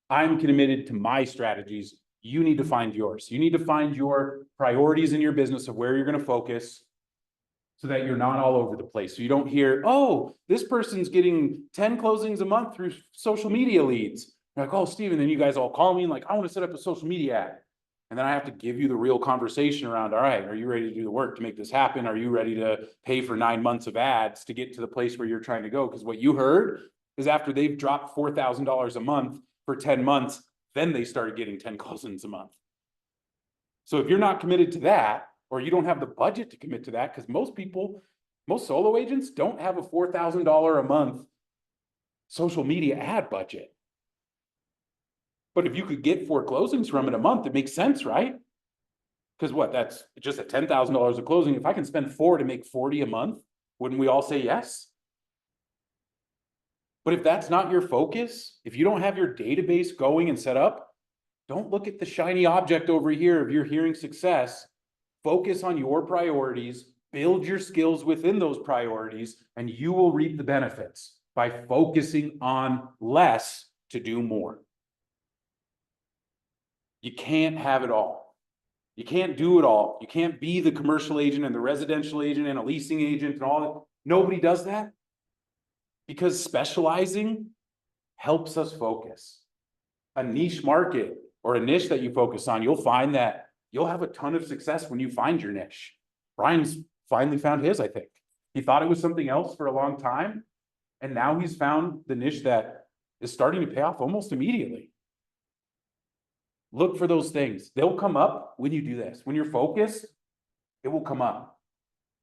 I'm committed to my strategies. You need to find yours. You need to find your priorities in your business of where you're going to focus so that you're not all over the place. So you don't hear, oh, this person's getting 10 closings a month through social media leads. You're like, oh, Steven, then you guys all call me and like, I want to set up a social media ad. And then I have to give you the real conversation around, all right, are you ready to do the work to make this happen? Are you ready to pay for 9 months of ads to get to the place where you're trying to go? Because what you heard is after they've dropped $4,000 a month for 10 months, then they started getting 10 closings a month. So if you're not committed to that, or you don't have the budget to commit to that, because most solo agents don't have a $4,000 a month social media ad budget. But if you could get 4 closings from it a month, it makes sense, right? Because what, that's just at $10,000 a closing. If I can spend 4 to make 40 a month, wouldn't we all say yes? But if that's not your focus, if you don't have your database going and set up, don't look at the shiny object over here if you're hearing success. Focus on your priorities, build your skills within those priorities, and you will reap the benefits by focusing on less to do more. You can't have it all. You can't do it all. You can't be the commercial agent and the residential agent and a leasing agent and all that. Nobody does that because specializing helps us focus. A niche market or a niche that you focus on, you'll find that you'll have a ton of success when you find your niche. Brian's finally found his, I think. He thought it was something else for a long time, and now he's found the niche that is starting to pay off almost immediately. Look for those things. They'll come up when you do this. When you're focused, it will come up.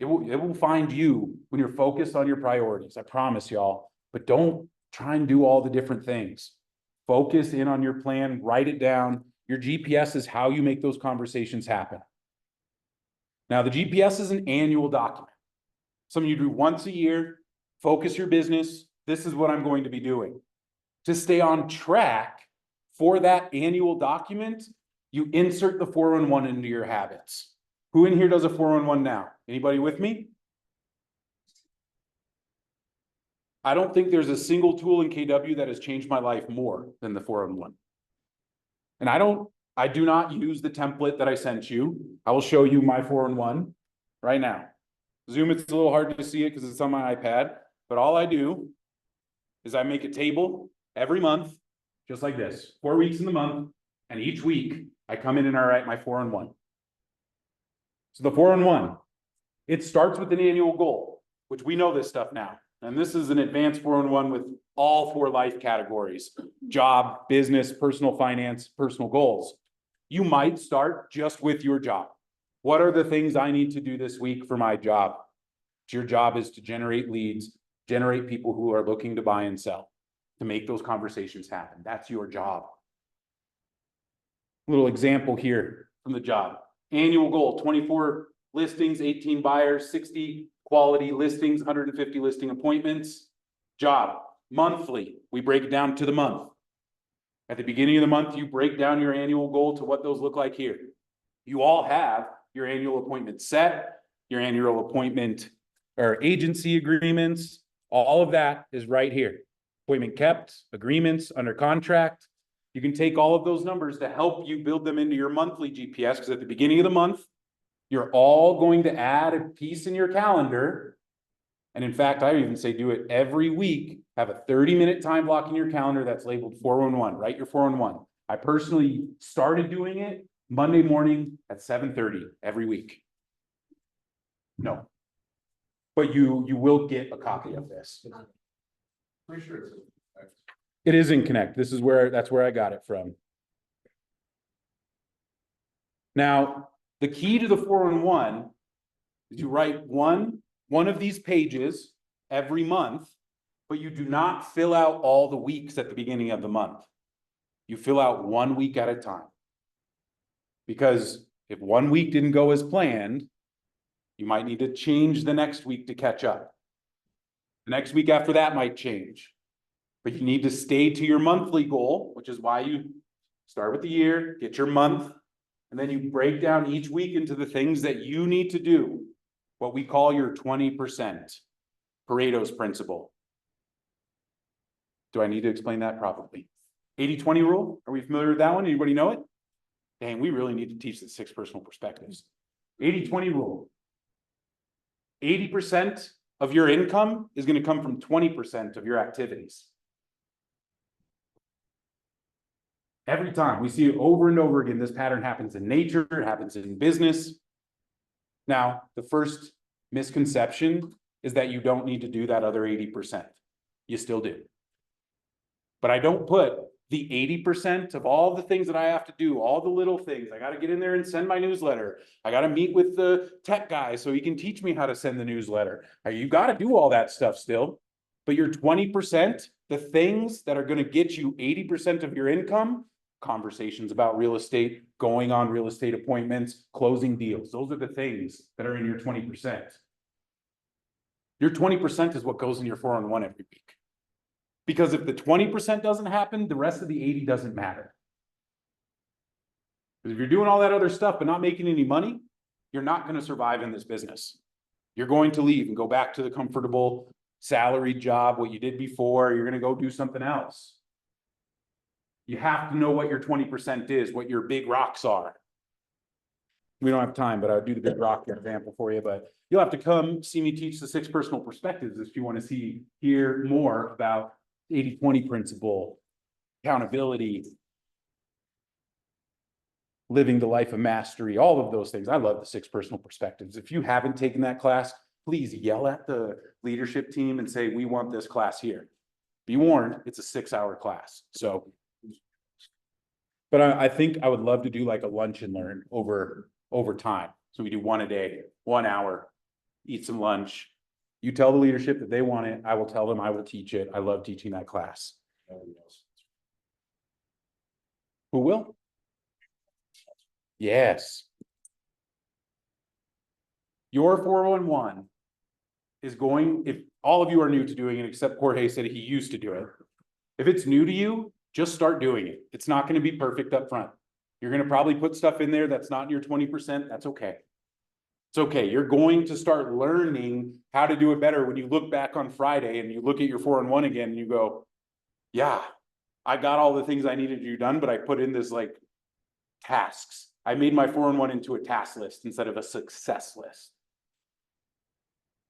It will find you when you're focused on your priorities. I promise y'all. But don't try and do all the different things. Focus in on your plan, write it down. Your GPS is how you make those conversations happen. Now, the GPS is an annual document. Some of you do once a year, focus your business. This is what I'm going to be doing. To stay on track for that annual document, you insert the 411 into your habits. Who in here does a 411 now? Anybody with me? I don't think there's a single tool in KW that has changed my life more than the 411. And I do not use the template that I sent you. I will show you my 411 right now. Zoom, it's a little hard to see it because it's on my iPad, but all I do is I make a table every month, just like this, 4 weeks in the month, and each week I come in and I write my 411. So the 411, it starts with an annual goal, which we know this stuff now. And this is an advanced 411 with all 4 life categories: job, business, personal finance, personal goals. You might start just with your job. What are the things I need to do this week for my job? Your job is to generate leads, generate people who are looking to buy and sell, to make those conversations happen. That's your job. Little example here from the job. Annual goal, 24 listings, 18 buyers, 60 quality listings, 150 listing appointments. Job, monthly, we break it down to the month. At the beginning of the month, you break down your annual goal to what those look like here. You all have your annual appointment set, your annual appointment or agency agreements. All of that is right here. Appointment kept, agreements, under contract. You can take all of those numbers to help you build them into your monthly GPS, because at the beginning of the month, you're all going to add a piece in your calendar. And in fact, I even say do it every week. Have a 30-minute time block in your calendar that's labeled 411. Write your 411. I personally started doing it Monday morning at 7:30 every week. No. But you will get a copy of this. Pretty sure it's. It is in Connect. That's where I got it from. Now, the key to the 411 is you write one of these pages every month, but you do not fill out all the weeks at the beginning of the month. You fill out 1 week at a time. Because If 1 week didn't go as planned, you might need to change the next week to catch up. The next week after that might change. But you need to stay to your monthly goal, which is why you start with the year, get your month, and then you break down each week into the things that you need to do, what we call your 20%, Pareto's principle. Do I need to explain that properly? 80-20 rule, are we familiar with that one? Anybody know it? Dang, we really need to teach the 6 personal perspectives. 80-20 rule. 80% of your income is going to come from 20% of your activities. Every time we see it over and over again, this pattern happens in nature, it happens in business. Now, the first misconception is that you don't need to do that other 80%. You still do. But I don't put the 80% of all the things that I have to do, all the little things. I got to get in there and send my newsletter. I got to meet with the tech guy so he can teach me how to send the newsletter. You got to do all that stuff still. But your 20%, the things that are going to get you 80% of your income, conversations about real estate, going on real estate appointments, closing deals. Those are the things that are in your 20%. Your 20% is what goes in your 401 every week. Because if the 20% doesn't happen, the rest of the 80 doesn't matter. Because if you're doing all that other stuff but not making any money, you're not going to survive in this business. You're going to leave and go back to the comfortable salaried job, what you did before. You're going to go do something else. You have to know what your 20% is, what your big rocks are. We don't have time, but I'll do the big rock example for you. But you'll have to come see me teach the 6 personal perspectives if you want to hear more about 80-20 principle, accountability, living the life of mastery, all of those things. I love the 6 personal perspectives. If you haven't taken that class, please yell at the leadership team and say, we want this class here. Be warned, it's a 6-hour class. So, but I think I would love to do like a lunch and learn over time. So we do 1 a day, 1 hour, eat some lunch. You tell the leadership that they want it. I will tell them I will teach it. I love teaching that class. Who will? Yes. Your 401 is going, if all of you are new to doing it, except Jorge said he used to do it. If it's new to you, just start doing it. It's not going to be perfect up front. You're going to probably put stuff in there that's not in your 20%. That's okay. It's okay. You're going to start learning how to do it better when you look back on Friday and you look at your 401 again and you go, yeah, I got all the things I needed to do done, but I put in this like tasks. I made my 401 into a task list instead of a success list.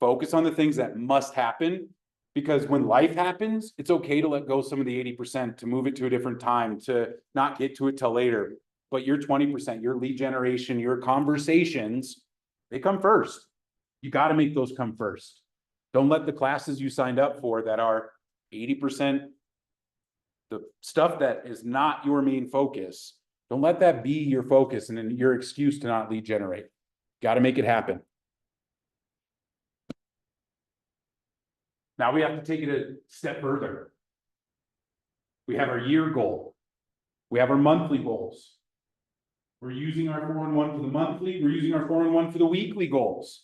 Focus on the things that must happen, because when life happens, it's okay to let go some of the 80%, to move it to a different time, to not get to it till later. But your 20%, your lead generation, your conversations, they come first. You got to make those come first. Don't let the classes you signed up for that are 80%, the stuff that is not your main focus, don't let that be your focus and then your excuse to not lead generate. Got to make it happen. Now we have to take it a step further. We have our year goal. We have our monthly goals. We're using our 401 for the monthly. We're using our 401 for the weekly goals.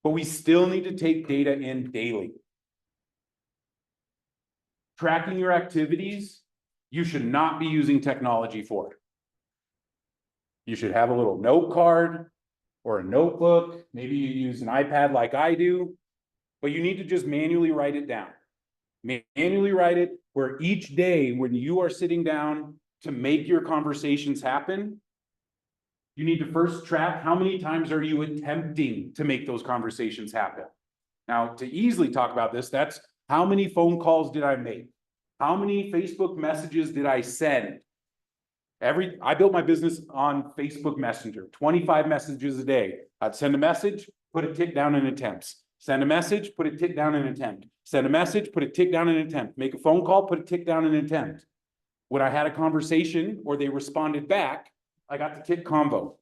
But we still need to take data in daily. Tracking your activities, you should not be using technology for it. You should have a little note card or a notebook. Maybe you use an iPad like I do, but you need to just manually write it down. Manually write it where each day when you are sitting down to make your conversations happen, you need to first track how many times are you attempting to make those conversations happen. Now, to easily talk about this, that's how many phone calls did I make? How many Facebook messages did I send? I built my business on Facebook Messenger, 25 messages a day. I'd send a message, put a tick down in attempts. Send a message, put a tick down in attempt. Send a message, put a tick down in attempt. Make a phone call, put a tick down in attempt. When I had a conversation or they responded back, I got the tick convo.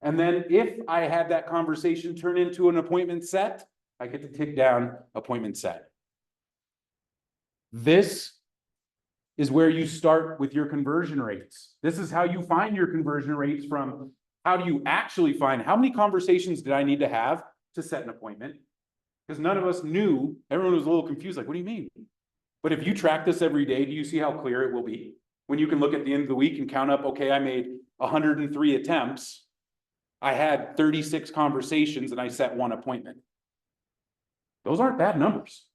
And then if I had that conversation turn into an appointment set, I get to tick down appointment set. This is where you start with your conversion rates. This is how you find your conversion rates from how do you actually find, how many conversations did I need to have to set an appointment? Because none of us knew, everyone was a little confused, like, what do you mean? But if you track this every day, do you see how clear it will be? When you can look at the end of the week and count up, okay, I made 103 attempts. I had 36 conversations and I set one appointment. Those aren't bad numbers.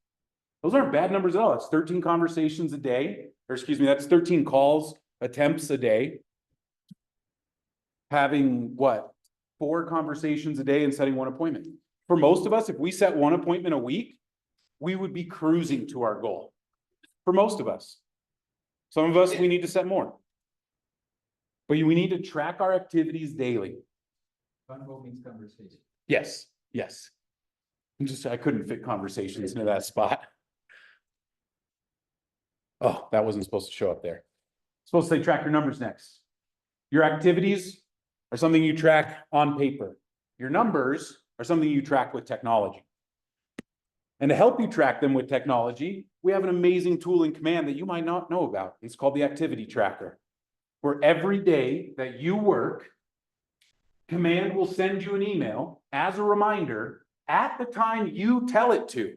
Those aren't bad numbers at all. It's 13 conversations a day, or excuse me, that's 13 calls, attempts a day. Having what? 4 conversations a day and setting one appointment. For most of us, if we set one appointment a week, we would be cruising to our goal. For most of us. Some of us, we need to set more. But we need to track our activities daily. Convo means conversation. Yes, yes. I couldn't fit conversations into that spot. Oh, that wasn't supposed to show up there. Supposed to say track your numbers next. Your activities are something you track on paper. Your numbers are something you track with technology. And to help you track them with technology, we have an amazing tool in Command that you might not know about. It's called the Activity Tracker. Where every day that you work, Command will send you an email as a reminder at the time you tell it to.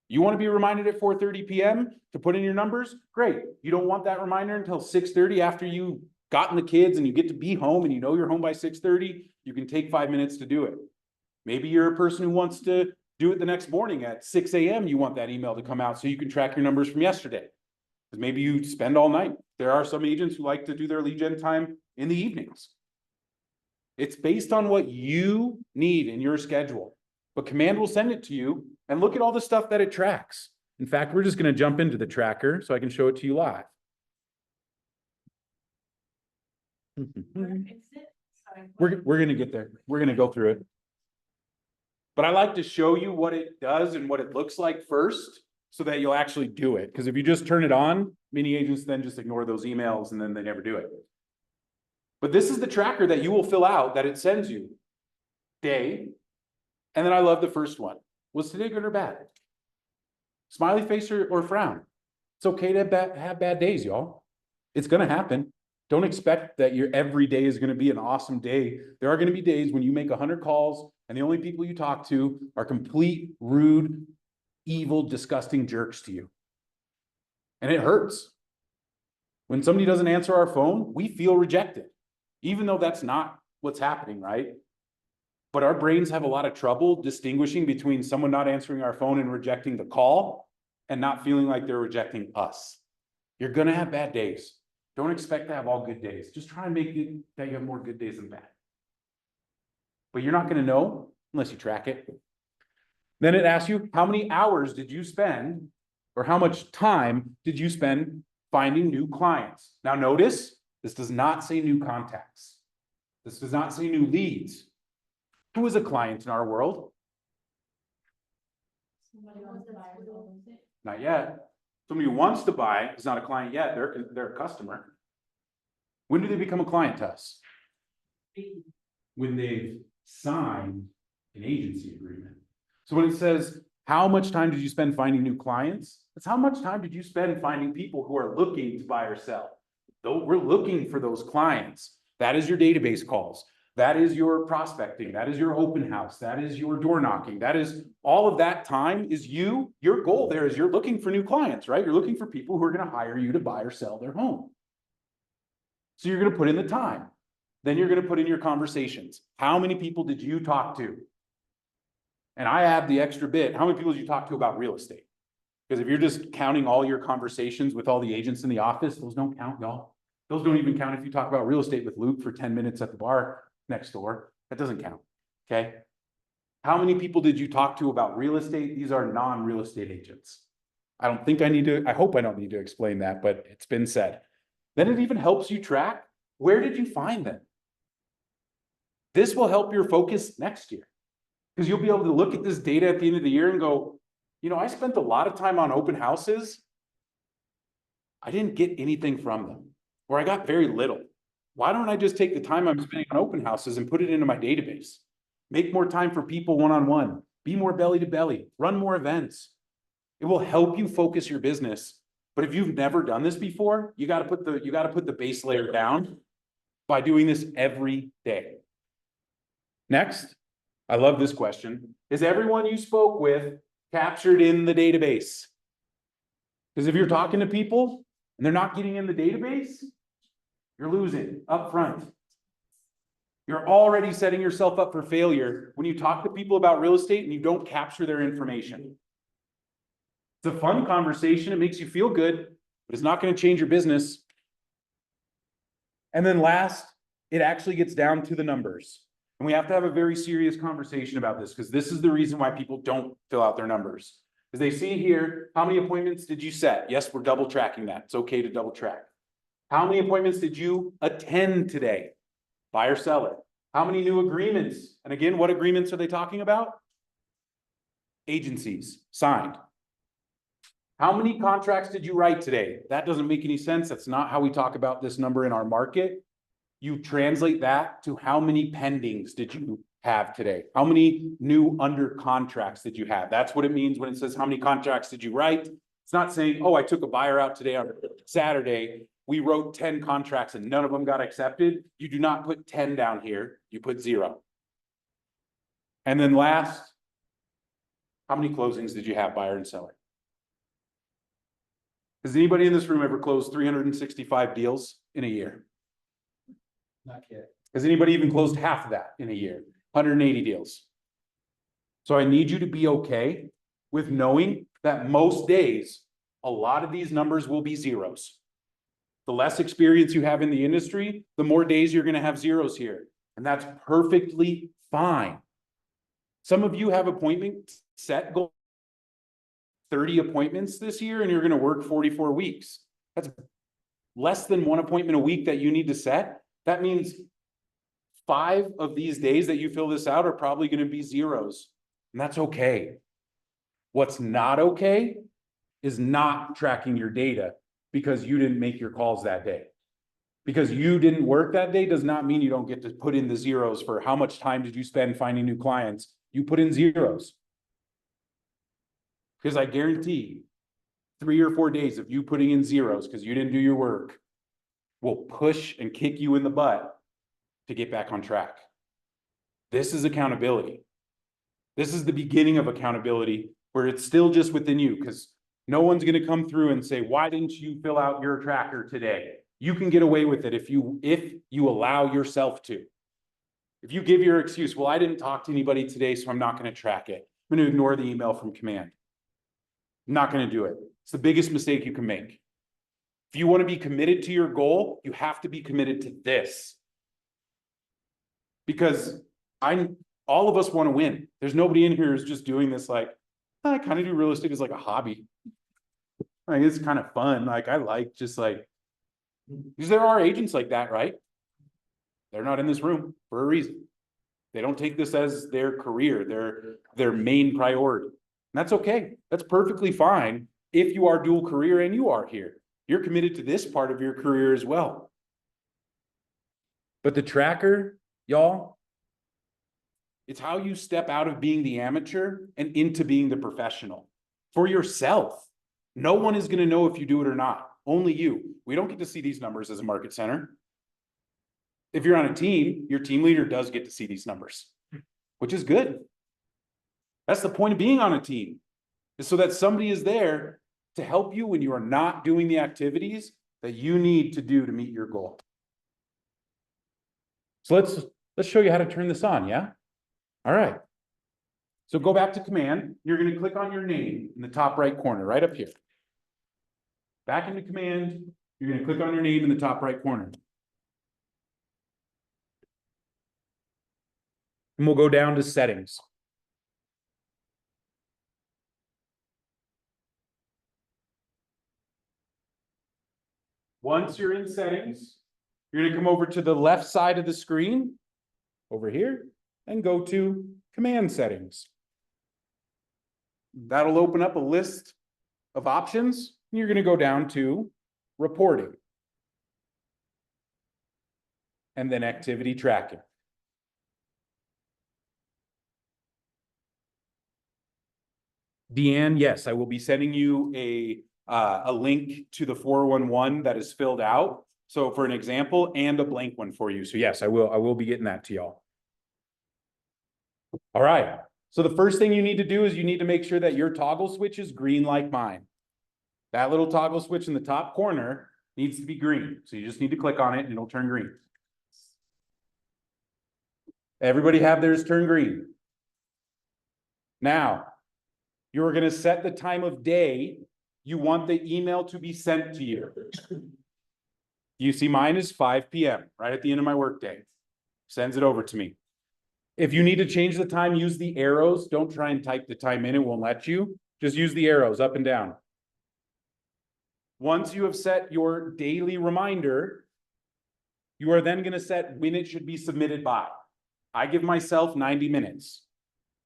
You want to be reminded at 4:30 p.m. to put in your numbers? Great. You don't want that reminder until 6:30 after you gotten the kids and you get to be home and you know you're home by 6:30, you can take 5 minutes to do it. Maybe you're a person who wants to do it the next morning at 6 a.m. You want that email to come out so you can track your numbers from yesterday. Because maybe you spend all night. There are some agents who like to do their lead gen time in the evenings. It's based on what you need in your schedule. But Command will send it to you and look at all the stuff that it tracks. In fact, we're just going to jump into the tracker so I can show it to you live. We're going to get there. We're going to go through it. But I like to show you what it does and what it looks like first so that you'll actually do it. Because if you just turn it on, many agents then just ignore those emails and then they never do it. But this is the tracker that you will fill out that it sends you. Day. And then I love the first one. Was today good or bad? Smiley face or frown. It's okay to have bad days, y'all. It's going to happen. Don't expect that your every day is going to be an awesome day. There are going to be days when you make 100 calls and the only people you talk to are complete, rude, evil, disgusting jerks to you. And it hurts. When somebody doesn't answer our phone, we feel rejected, even though that's not what's happening, right? But our brains have a lot of trouble distinguishing between someone not answering our phone and rejecting the call and not feeling like they're rejecting us. You're going to have bad days. Don't expect to have all good days. Just try and make it that you have more good days than bad. But you're not going to know unless you track it. Then it asks you, how many hours did you spend or how much time did you spend finding new clients? Now notice, this does not say new contacts. This does not say new leads. Who is a client in our world? Not yet. Somebody who wants to buy is not a client yet. They're a customer. When do they become a client to us? When they've signed an agency agreement. So when it says, how much time did you spend finding new clients? It's how much time did you spend finding people who are looking to buy or sell? Though we're looking for those clients. That is your database calls. That is your prospecting. That is your open house. That is your door knocking. That is all of that time is you. Your goal there is you're looking for new clients, right? You're looking for people who are going to hire you to buy or sell their home. So you're going to put in the time. Then you're going to put in your conversations. How many people did you talk to? And I add the extra bit. How many people did you talk to about real estate? Because if you're just counting all your conversations with all the agents in the office, those don't count, y'all. Those don't even count if you talk about real estate with Luke for 10 minutes at the bar next door. That doesn't count, okay? How many people did you talk to about real estate? These are non-real estate agents. I hope I don't need to explain that, but it's been said. Then it even helps you track, where did you find them? This will help your focus next year because you'll be able to look at this data at the end of the year and go, you know, I spent a lot of time on open houses. I didn't get anything from them, or I got very little. Why don't I just take the time I'm spending on open houses and put it into my database? Make more time for people one-on-one, be more belly to belly, run more events. It will help you focus your business, But if you've never done this before, you gotta put the base layer down by doing this every day. Next, I love this question. Is everyone you spoke with captured in the database? Because if you're talking to people and they're not getting in the database, you're losing up front. You're already setting yourself up for failure when you talk to people about real estate and you don't capture their information. It's a fun conversation. It makes you feel good, but it's not going to change your business. And then last, it actually gets down to the numbers. And we have to have a very serious conversation about this because this is the reason why people don't fill out their numbers. Because they see here, how many appointments did you set? Yes, we're double tracking that. It's okay to double track. How many appointments did you attend today? Buyer, seller. How many new agreements? And again, what agreements are they talking about? Agencies signed. How many contracts did you write today? That doesn't make any sense. That's not how we talk about this number in our market. You translate that to how many pendings did you have today? How many new under contracts did you have? That's what it means when it says how many contracts did you write? It's not saying, oh, I took a buyer out today on Saturday. We wrote 10 contracts and none of them got accepted. You do not put 10 down here. You put 0. And then last, how many closings did you have, buyer and seller? Has anybody in this room ever closed 365 deals in a year? Not yet. Has anybody even closed half of that in a year? 180 deals. So I need you to be okay with knowing that most days, a lot of these numbers will be zeros. The less experience you have in the industry, the more days you're going to have zeros here. And that's perfectly fine. Some of you have appointment set goals, 30 appointments this year, and you're going to work 44 weeks. That's less than 1 appointment a week that you need to set. That means 5 of these days that you fill this out are probably going to be zeros. And that's okay. What's not okay is not tracking your data because you didn't make your calls that day. Because you didn't work that day does not mean you don't get to put in the zeros for how much time did you spend finding new clients. You put in zeros. Because I guarantee 3 or 4 days of you putting in zeros because you didn't do your work will push and kick you in the butt to get back on track. This is accountability. This is the beginning of accountability where it's still just within you because no one's going to come through and say, why didn't you fill out your tracker today? You can get away with it if you allow yourself to. If you give your excuse, well, I didn't talk to anybody today, so I'm not going to track it. I'm going to ignore the email from command. I'm not going to do it. It's the biggest mistake you can make. If you want to be committed to your goal, you have to be committed to this. Because all of us want to win. There's nobody in here who's just doing this like, I kind of do real estate as like a hobby. Like it's kind of fun. Like I like just like, because there are agents like that, right? They're not in this room for a reason. They don't take this as their career, their main priority. And that's okay. That's perfectly fine if you are dual career and you are here. You're committed to this part of your career as well. But the tracker, y'all, it's how you step out of being the amateur and into being the professional for yourself. No one is going to know if you do it or not. Only you. We don't get to see these numbers as a market center. If you're on a team, your team leader does get to see these numbers, which is good. That's the point of being on a team, is so that somebody is there to help you when you are not doing the activities that you need to do to meet your goal. So let's show you how to turn this on, yeah? All right. So go back to command. You're going to click on your name in the top right corner, right up here. Back into command, you're going to click on your name in the top right corner. And we'll go down to settings. Once you're in settings, you're going to come over to the left side of the screen over here and go to command settings. That'll open up a list of options. And you're going to go down to reporting and then activity tracking. Deanne, yes, I will be sending you a a link to the 411 that is filled out. So for an example, and a blank one for you. So yes, I will be getting that to y'all. All right. So the first thing you need to do is you need to make sure that your toggle switch is green like mine. That little toggle switch in the top corner needs to be green. So you just need to click on it and it'll turn green. Everybody have theirs turn green. Now, you're going to set the time of day you want the email to be sent to you. You see mine is 5 p.m. right at the end of my workday. Sends it over to me. If you need to change the time, use the arrows. Don't try and type the time in, it won't let you. Just use the arrows up and down. Once you have set your daily reminder, you are then going to set when it should be submitted by. I give myself 90 minutes.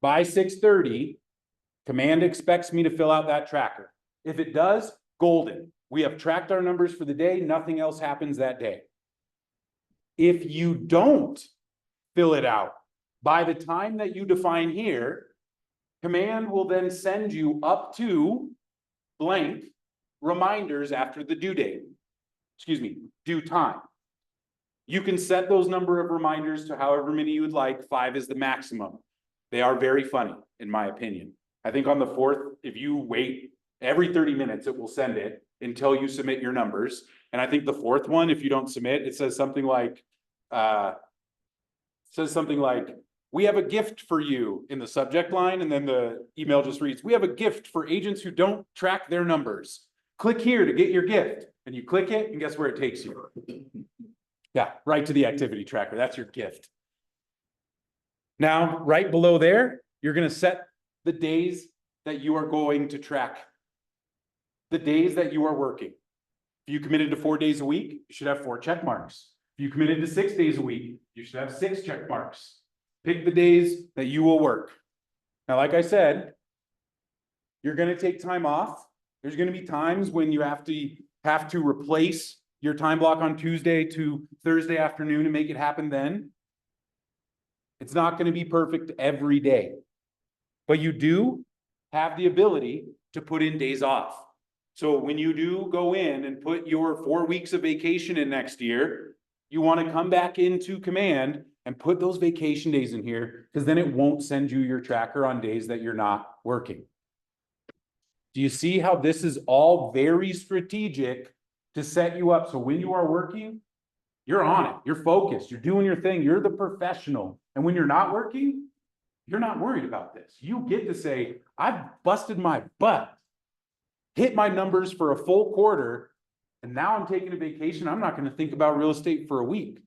By 6:30, Command expects me to fill out that tracker. If it does, golden. We have tracked our numbers for the day. Nothing else happens that day. If you don't fill it out by the time that you define here, Command will then send you up to blank reminders after the due date. Excuse me, due time. You can set those number of reminders to however many you would like. 5 is the maximum. They are very funny, in my opinion. I think on the 4th, if you wait every 30 minutes, it will send it until you submit your numbers. And I think the 4th one, if you don't submit, it says something like, we have a gift for you in the subject line. And then the email just reads, we have a gift for agents who don't track their numbers. Click here to get your gift. And you click it and guess where it takes you? Yeah, right to the activity tracker. That's your gift. Now, right below there, you're going to set the days that you are going to track. The days that you are working. If you committed to 4 days a week, you should have 4 check marks. If you committed to 6 days a week, you should have 6 check marks. Pick the days that you will work. Now, like I said, you're going to take time off. There's going to be times when you have to replace your time block on Tuesday to Thursday afternoon and make it happen then. It's not going to be perfect every day, but you do have the ability to put in days off. So when you do go in and put your 4 weeks of vacation in next year, you want to come back into Command and put those vacation days in here, because then it won't send you your tracker on days that you're not working. Do you see how this is all very strategic to set you up? So when you are working, you're on it, you're focused, you're doing your thing, you're the professional. And when you're not working, you're not worried about this. You get to say, I've busted my butt, hit my numbers for a full quarter, and now I'm taking a vacation. I'm not going to think about real estate for a week.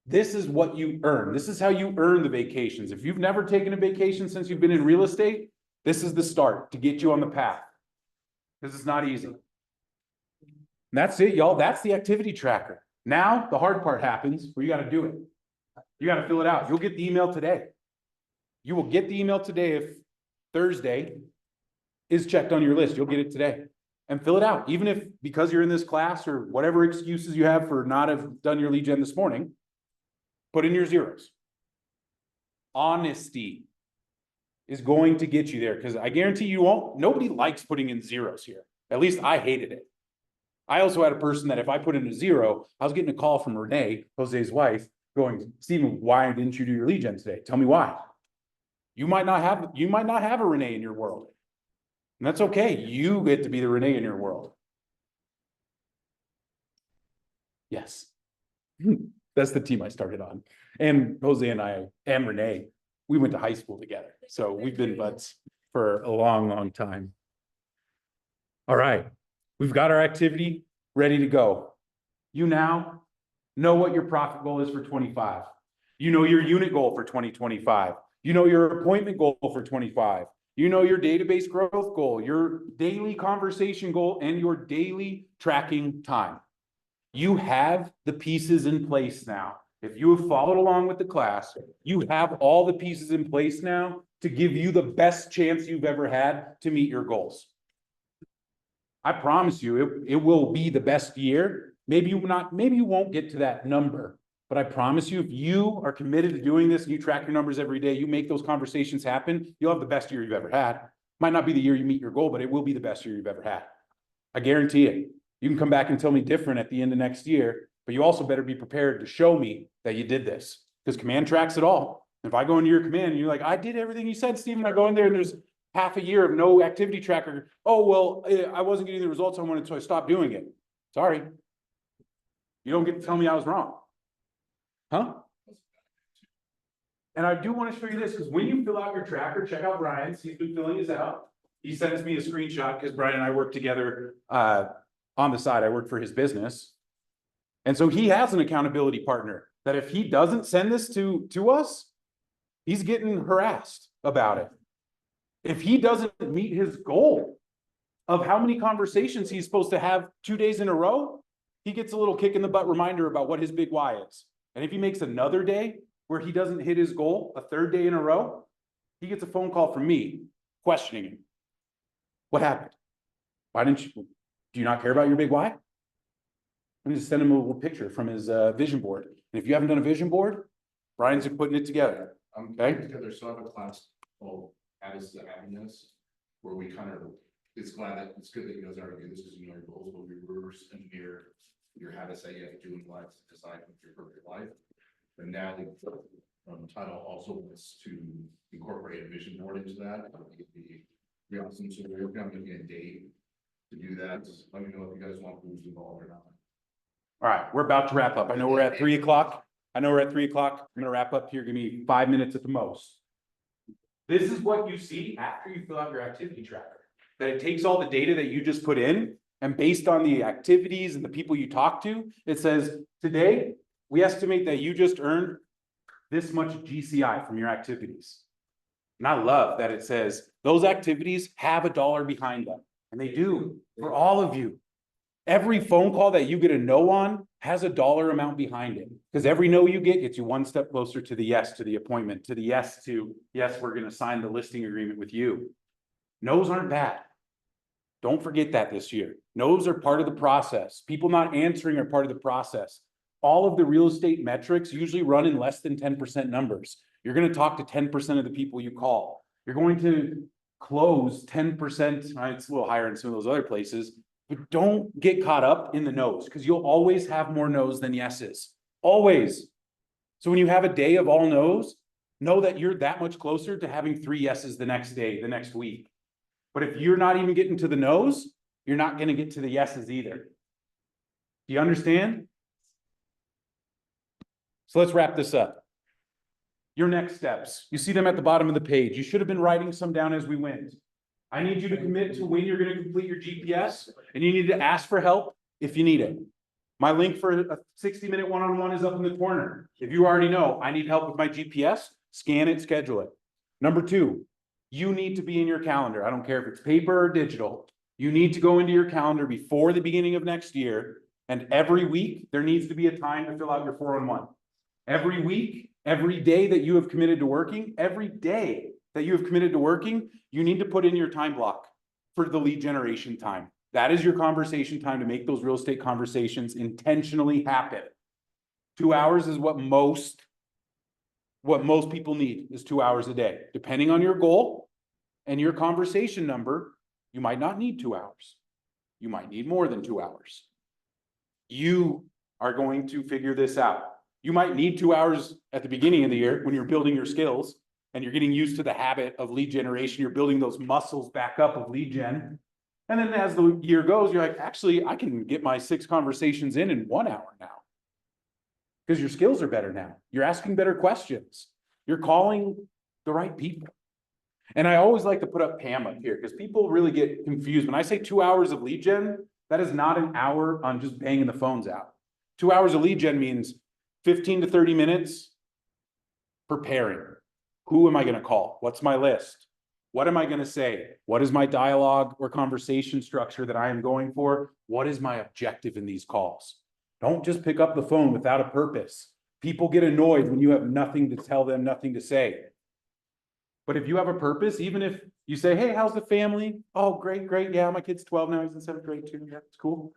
This is what you earn. This is how you earn the vacations. If you've never taken a vacation since you've been in real estate, this is the start to get you on the path, because it's not easy. And that's it, y'all. That's the activity tracker. Now the hard part happens where you got to do it. You got to fill it out. You'll get the email today. You will get the email today if Thursday is checked on your list. You'll get it today and fill it out. Even if, because you're in this class or whatever excuses you have for not have done your lead gen this morning, put in your zeros. Honesty is going to get you there, because I guarantee you won't. Nobody likes putting in zeros here. At least I hated it. I also had a person that if I put in a 0, I was getting a call from Renee, Jose's wife, going, Steven, why didn't you do your lead gen today? Tell me why. You might not have a Renee in your world. And that's okay. You get to be the Renee in your world. Yes. That's the team I started on. And Jose and I and Renee, we went to high school together. So we've been buds for a long, long time. All right. We've got our activity ready to go. You now know what your profit goal is for 25. You know your unit goal for 2025. You know your appointment goal for 25. You know your database growth goal, your daily conversation goal, and your daily tracking time. You have the pieces in place now. If you have followed along with the class, you have all the pieces in place now to give you the best chance you've ever had to meet your goals. I promise you, it will be the best year. Maybe you won't get to that number, but I promise you, if you are committed to doing this and you track your numbers every day, you make those conversations happen, you'll have the best year you've ever had. Might not be the year you meet your goal, but it will be the best year you've ever had. I guarantee it. You can come back and tell me different at the end of next year, but you also better be prepared to show me that you did this, because command tracks it all. If I go into your command and you're like, I did everything you said, Stephen, I go in there and there's half a year of no activity tracker. Oh, well, I wasn't getting the results I wanted, so I stopped doing it. Sorry. You don't get to tell me I was wrong. Huh? And I do want to show you this, because when you fill out your tracker, check out Brian's. He's been filling his out. He sends me a screenshot because Brian and I work together on the side. I work for his business. And so he has an accountability partner that if he doesn't send this to us, he's getting harassed about it. If he doesn't meet his goal of how many conversations he's supposed to have 2 days in a row, he gets a little kick in the butt reminder about what his big why is. And if he makes another day where he doesn't hit his goal, a third day in a row, he gets a phone call from me questioning him. What happened? Why didn't you, do you not care about your big why? I'm just send him a little picture from his vision board. And if you haven't done a vision board, Brian's putting it together. Okay. Together, so I have a class called Habits to Happiness, where we kind of, it's good that you guys already do this because you know your goals, but we reverse engineer your habits that you have to do in life to decide what's your perfect life. And now the title also wants to incorporate a vision board into that. We awesome. So we're going to get a date to do that. Just let me know if you guys want who's involved or not. All right, we're about to wrap up. I know we're at 3 o'clock. I'm gonna wrap up here. Give me 5 minutes at the most. This is what you see after you fill out your activity tracker. That it takes all the data that you just put in, and based on the activities and the people you talk to, it says, today, we estimate that you just earned this much GCI from your activities. And I love that it says those activities have $1 behind them. And they do for all of you. Every phone call that you get a no on has $1 amount behind it. Because every no you get gets you one step closer to the yes, to the appointment, to the yes, we're going to sign the listing agreement with you. No's aren't bad. Don't forget that this year. No's are part of the process. People not answering are part of the process. All of the real estate metrics usually run in less than 10% numbers. You're going to talk to 10% of the people you call. You're going to close 10%. It's a little higher in some of those other places. But don't get caught up in the no's, because you'll always have more no's than yeses. Always. So when you have a day of all no's, know that you're that much closer to having 3 yeses the next day, the next week. But if you're not even getting to the no's, you're not going to get to the yeses either. Do you understand? So let's wrap this up. Your next steps. You see them at the bottom of the page. You should have been writing some down as we went. I need you to commit to when you're going to complete your GPS, and you need to ask for help if you need it. My link for a 60-minute one-on-one is up in the corner. If you already know, I need help with my GPS, scan it, schedule it. Number 2, you need to be in your calendar. I don't care if it's paper or digital. You need to go into your calendar before the beginning of next year, and every week there needs to be a time to fill out your 411. Every week, every day that you have committed to working, you need to put in your time block for the lead generation time. That is your conversation time to make those real estate conversations intentionally happen. 2 hours is what most people need, is 2 hours a day. Depending on your goal and your conversation number, you might not need 2 hours. You might need more than 2 hours. You are going to figure this out. You might need 2 hours at the beginning of the year when you're building your skills and you're getting used to the habit of lead generation. You're building those muscles back up of lead gen. And then as the year goes, you're like, actually, I can get my 6 conversations in 1 hour now. Because your skills are better now. You're asking better questions. You're calling the right people. And I always like to put up Pam up here because people really get confused. When I say 2 hours of lead gen, that is not an hour on just banging the phones out. 2 hours of lead gen means 15 to 30 minutes preparing. Who am I going to call? What's my list? What am I going to say? What is my dialogue or conversation structure that I am going for? What is my objective in these calls? Don't just pick up the phone without a purpose. People get annoyed when you have nothing to tell them, nothing to say. But if you have a purpose, even if you say, hey, how's the family? Oh, great, great. Yeah, my kid's 12 now. He's in 7th grade too. Yeah, it's cool.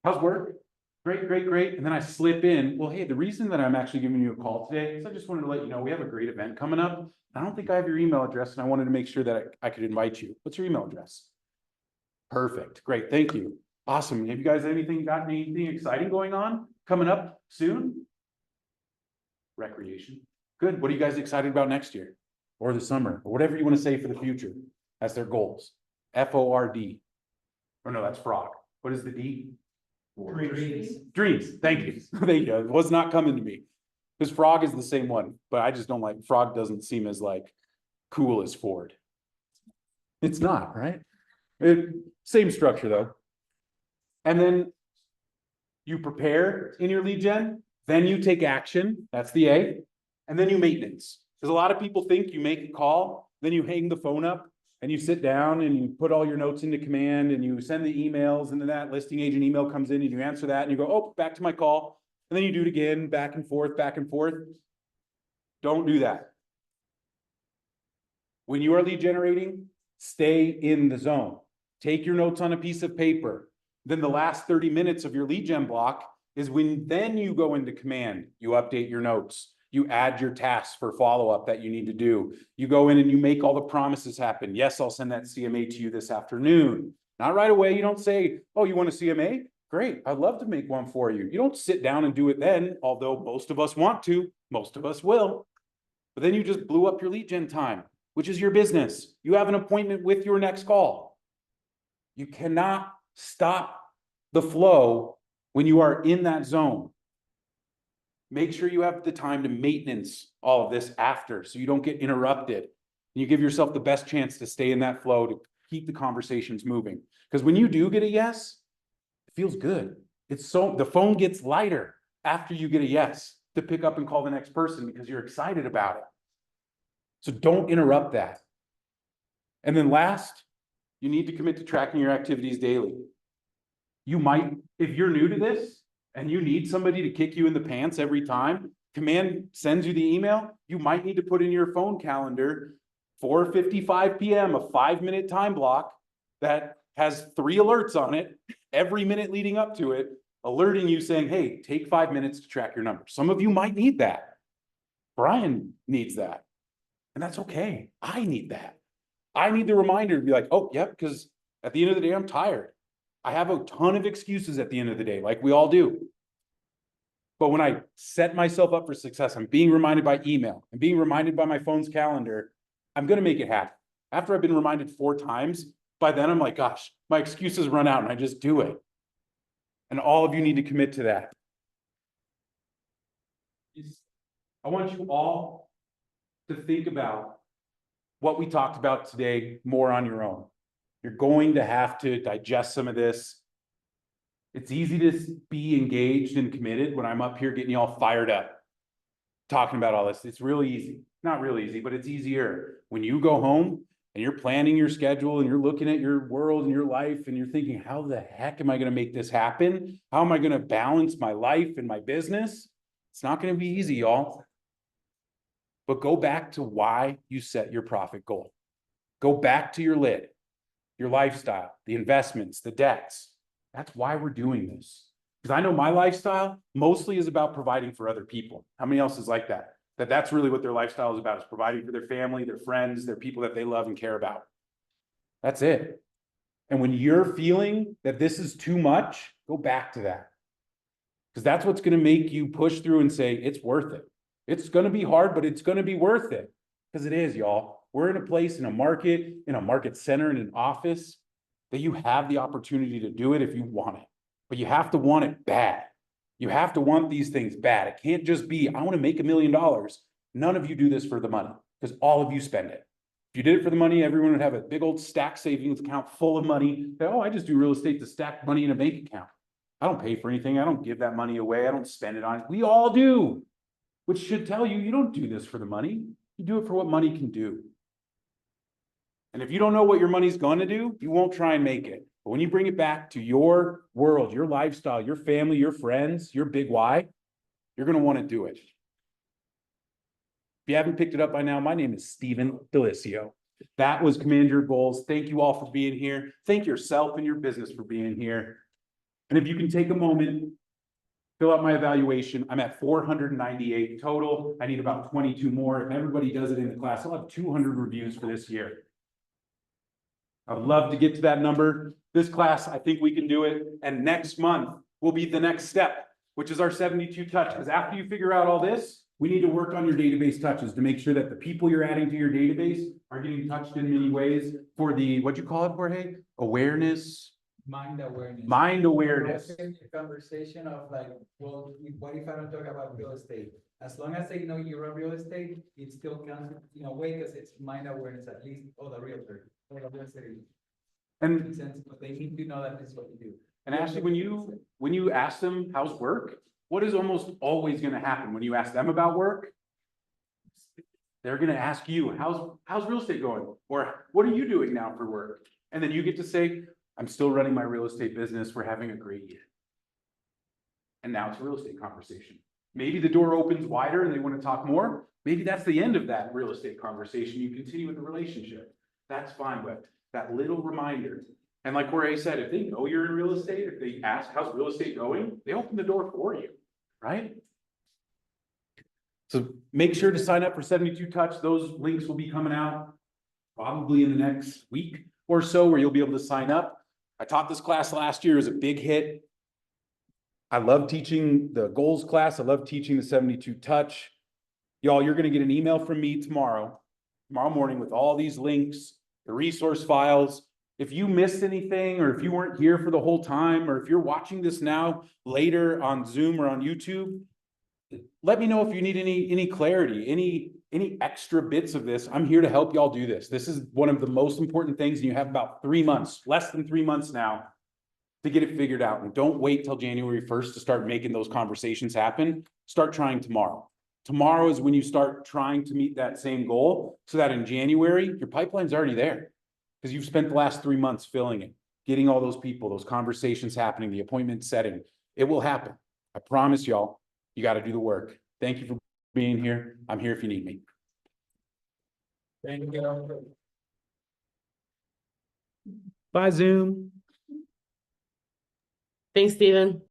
How's work? Great, great, great. And then I slip in, well, hey, the reason that I'm actually giving you a call today is I just wanted to let you know, we have a great event coming up. I don't think I have your email address and I wanted to make sure that I could invite you. What's your email address? Perfect. Great. Thank you. Awesome. Have you guys got anything exciting going on coming up soon? Recreation. Good. What are you guys excited about next year or the summer or whatever you want to say for the future as their goals? FORD. Or no, that's frog. What is the D? Dreams. Dreams. Thank you. Thank you. It was not coming to me. Because frog is the same one, but I just don't like, frog doesn't seem as like cool as Ford. It's not, right? Same structure though. And then you prepare in your lead gen, then you take action, that's the A, and then you maintenance. Because a lot of people think you make a call, then you hang the phone up and you sit down and you put all your notes into command and you send the emails and then that listing agent email comes in and you answer that and you go, oh, back to my call. And then you do it again, back and forth, back and forth. Don't do that. When you are lead generating, stay in the zone. Take your notes on a piece of paper. Then the last 30 minutes of your lead gen block is when then you go into command. You update your notes. You add your tasks for follow-up that you need to do. You go in and you make all the promises happen. Yes, I'll send that CMA to you this afternoon. Not right away. You don't say, oh, you want a CMA? Great. I'd love to make one for you. You don't sit down and do it then, although most of us want to. Most of us will. But then you just blew up your lead gen time, which is your business. You have an appointment with your next call. You cannot stop the flow when you are in that zone. Make sure you have the time to maintenance all of this after so you don't get interrupted. And you give yourself the best chance to stay in that flow to keep the conversations moving. Because when you do get a yes, it feels good. The phone gets lighter after you get a yes to pick up and call the next person because you're excited about it. So don't interrupt that. And then last, you need to commit to tracking your activities daily. You might, if you're new to this and you need somebody to kick you in the pants every time, command sends you the email, you might need to put in your phone calendar 4:55 p.m., a 5-minute time block that has 3 alerts on it every minute leading up to it, alerting you saying, hey, take 5 minutes to track your numbers. Some of you might need that. Brian needs that. And that's okay. I need that. I need the reminder to be like, oh, yep, because at the end of the day, I'm tired. I have a ton of excuses at the end of the day, like we all do. But when I set myself up for success, I'm being reminded by email, I'm being reminded by my phone's calendar, I'm going to make it happen. After I've been reminded 4 times, by then I'm like, gosh, my excuses run out and I just do it. And all of you need to commit to that. I want you all to think about what we talked about today more on your own. You're going to have to digest some of this. It's easy to be engaged and committed when I'm up here getting you all fired up, talking about all this. It's really easy. Not really easy, but it's easier. When you go home and you're planning your schedule and you're looking at your world and your life and you're thinking, how the heck am I going to make this happen? How am I going to balance my life and my business? It's not going to be easy, y'all. But go back to why you set your profit goal. Go back to your lid, your lifestyle, the investments, the debts. That's why we're doing this. Because I know my lifestyle mostly is about providing for other people. How many else is like that? That's really what their lifestyle is about, is providing for their family, their friends, their people that they love and care about. That's it. And when you're feeling that this is too much, go back to that. Because that's what's going to make you push through and say, it's worth it. It's going to be hard, but it's going to be worth it. Because it is, y'all. We're in a place, in a market center, in an office that you have the opportunity to do it if you want it. But you have to want it bad. You have to want these things bad. It can't just be, I want to make $1 million. None of you do this for the money because all of you spend it. If you did it for the money, everyone would have a big old stack savings account full of money. Oh, I just do real estate to stack money in a bank account. I don't pay for anything. I don't give that money away. I don't spend it on it. We all do, which should tell you, you don't do this for the money. You do it for what money can do. And if you don't know what your money's going to do, you won't try and make it. But when you bring it back to your world, your lifestyle, your family, your friends, your big why, you're going to want to do it. If you haven't picked it up by now, my name is Steven Delisio. That was Command Your Goals. Thank you all for being here. Thank yourself and your business for being here. And if you can take a moment fill out my evaluation. I'm at 498 total. I need about 22 more. If everybody does it in the class, I'll have 200 reviews for this year. I'd love to get to that number. This class, I think we can do it. And next month will be the next step, which is our 72 touch. Because after you figure out all this, we need to work on your database touches to make sure that the people you're adding to your database are getting touched in many ways for the, what'd you call it, Jorge? Awareness, Mind awareness. mind awareness. Also, a conversation of like, well, what if I don't talk about real estate? As long as they know you're a real estate, it still counts in a way because it's mind awareness, at least, or the realtor, or the real estate agent. And, Makes sense, but they need to know that this is what you do. and Ashley, when you ask them how's work, what is almost always gonna happen when you ask them about work? They're gonna ask you, how's real estate going? Or what are you doing now for work? And then you get to say, I'm still running my real estate business. We're having a great year. And now it's a real estate conversation. Maybe the door opens wider and they want to talk more. Maybe that's the end of that real estate conversation. You continue with the relationship. That's fine, but that little reminder. And like Jorge said, if they know you're in real estate, if they ask, how's real estate going? They open the door for you, right? So make sure to sign up for 72 Touch. Those links will be coming out probably in the next week or so, where you'll be able to sign up. I taught this class last year. It was a big hit. I love teaching the goals class. I love teaching the 72 Touch. Y'all, you're gonna get an email from me tomorrow morning with all these links, the resource files. If you missed anything, or if you weren't here for the whole time, or if you're watching this now later on Zoom or on YouTube, let me know if you need any clarity, any extra bits of this. I'm here to help y'all do this. This is one of the most important things, and you have about 3 months, less than 3 months now, to get it figured out. And don't wait till January 1st to start making those conversations happen. Start trying tomorrow. Tomorrow is when you start trying to meet that same goal, so that in January, your pipeline's already there. Because you've spent the last 3 months filling it, getting all those people, those conversations happening, the appointment setting. It will happen. I promise y'all, you got to do the work. Thank you for being here. I'm here if you need me. Thank you. Bye, Zoom. Thanks, Steven.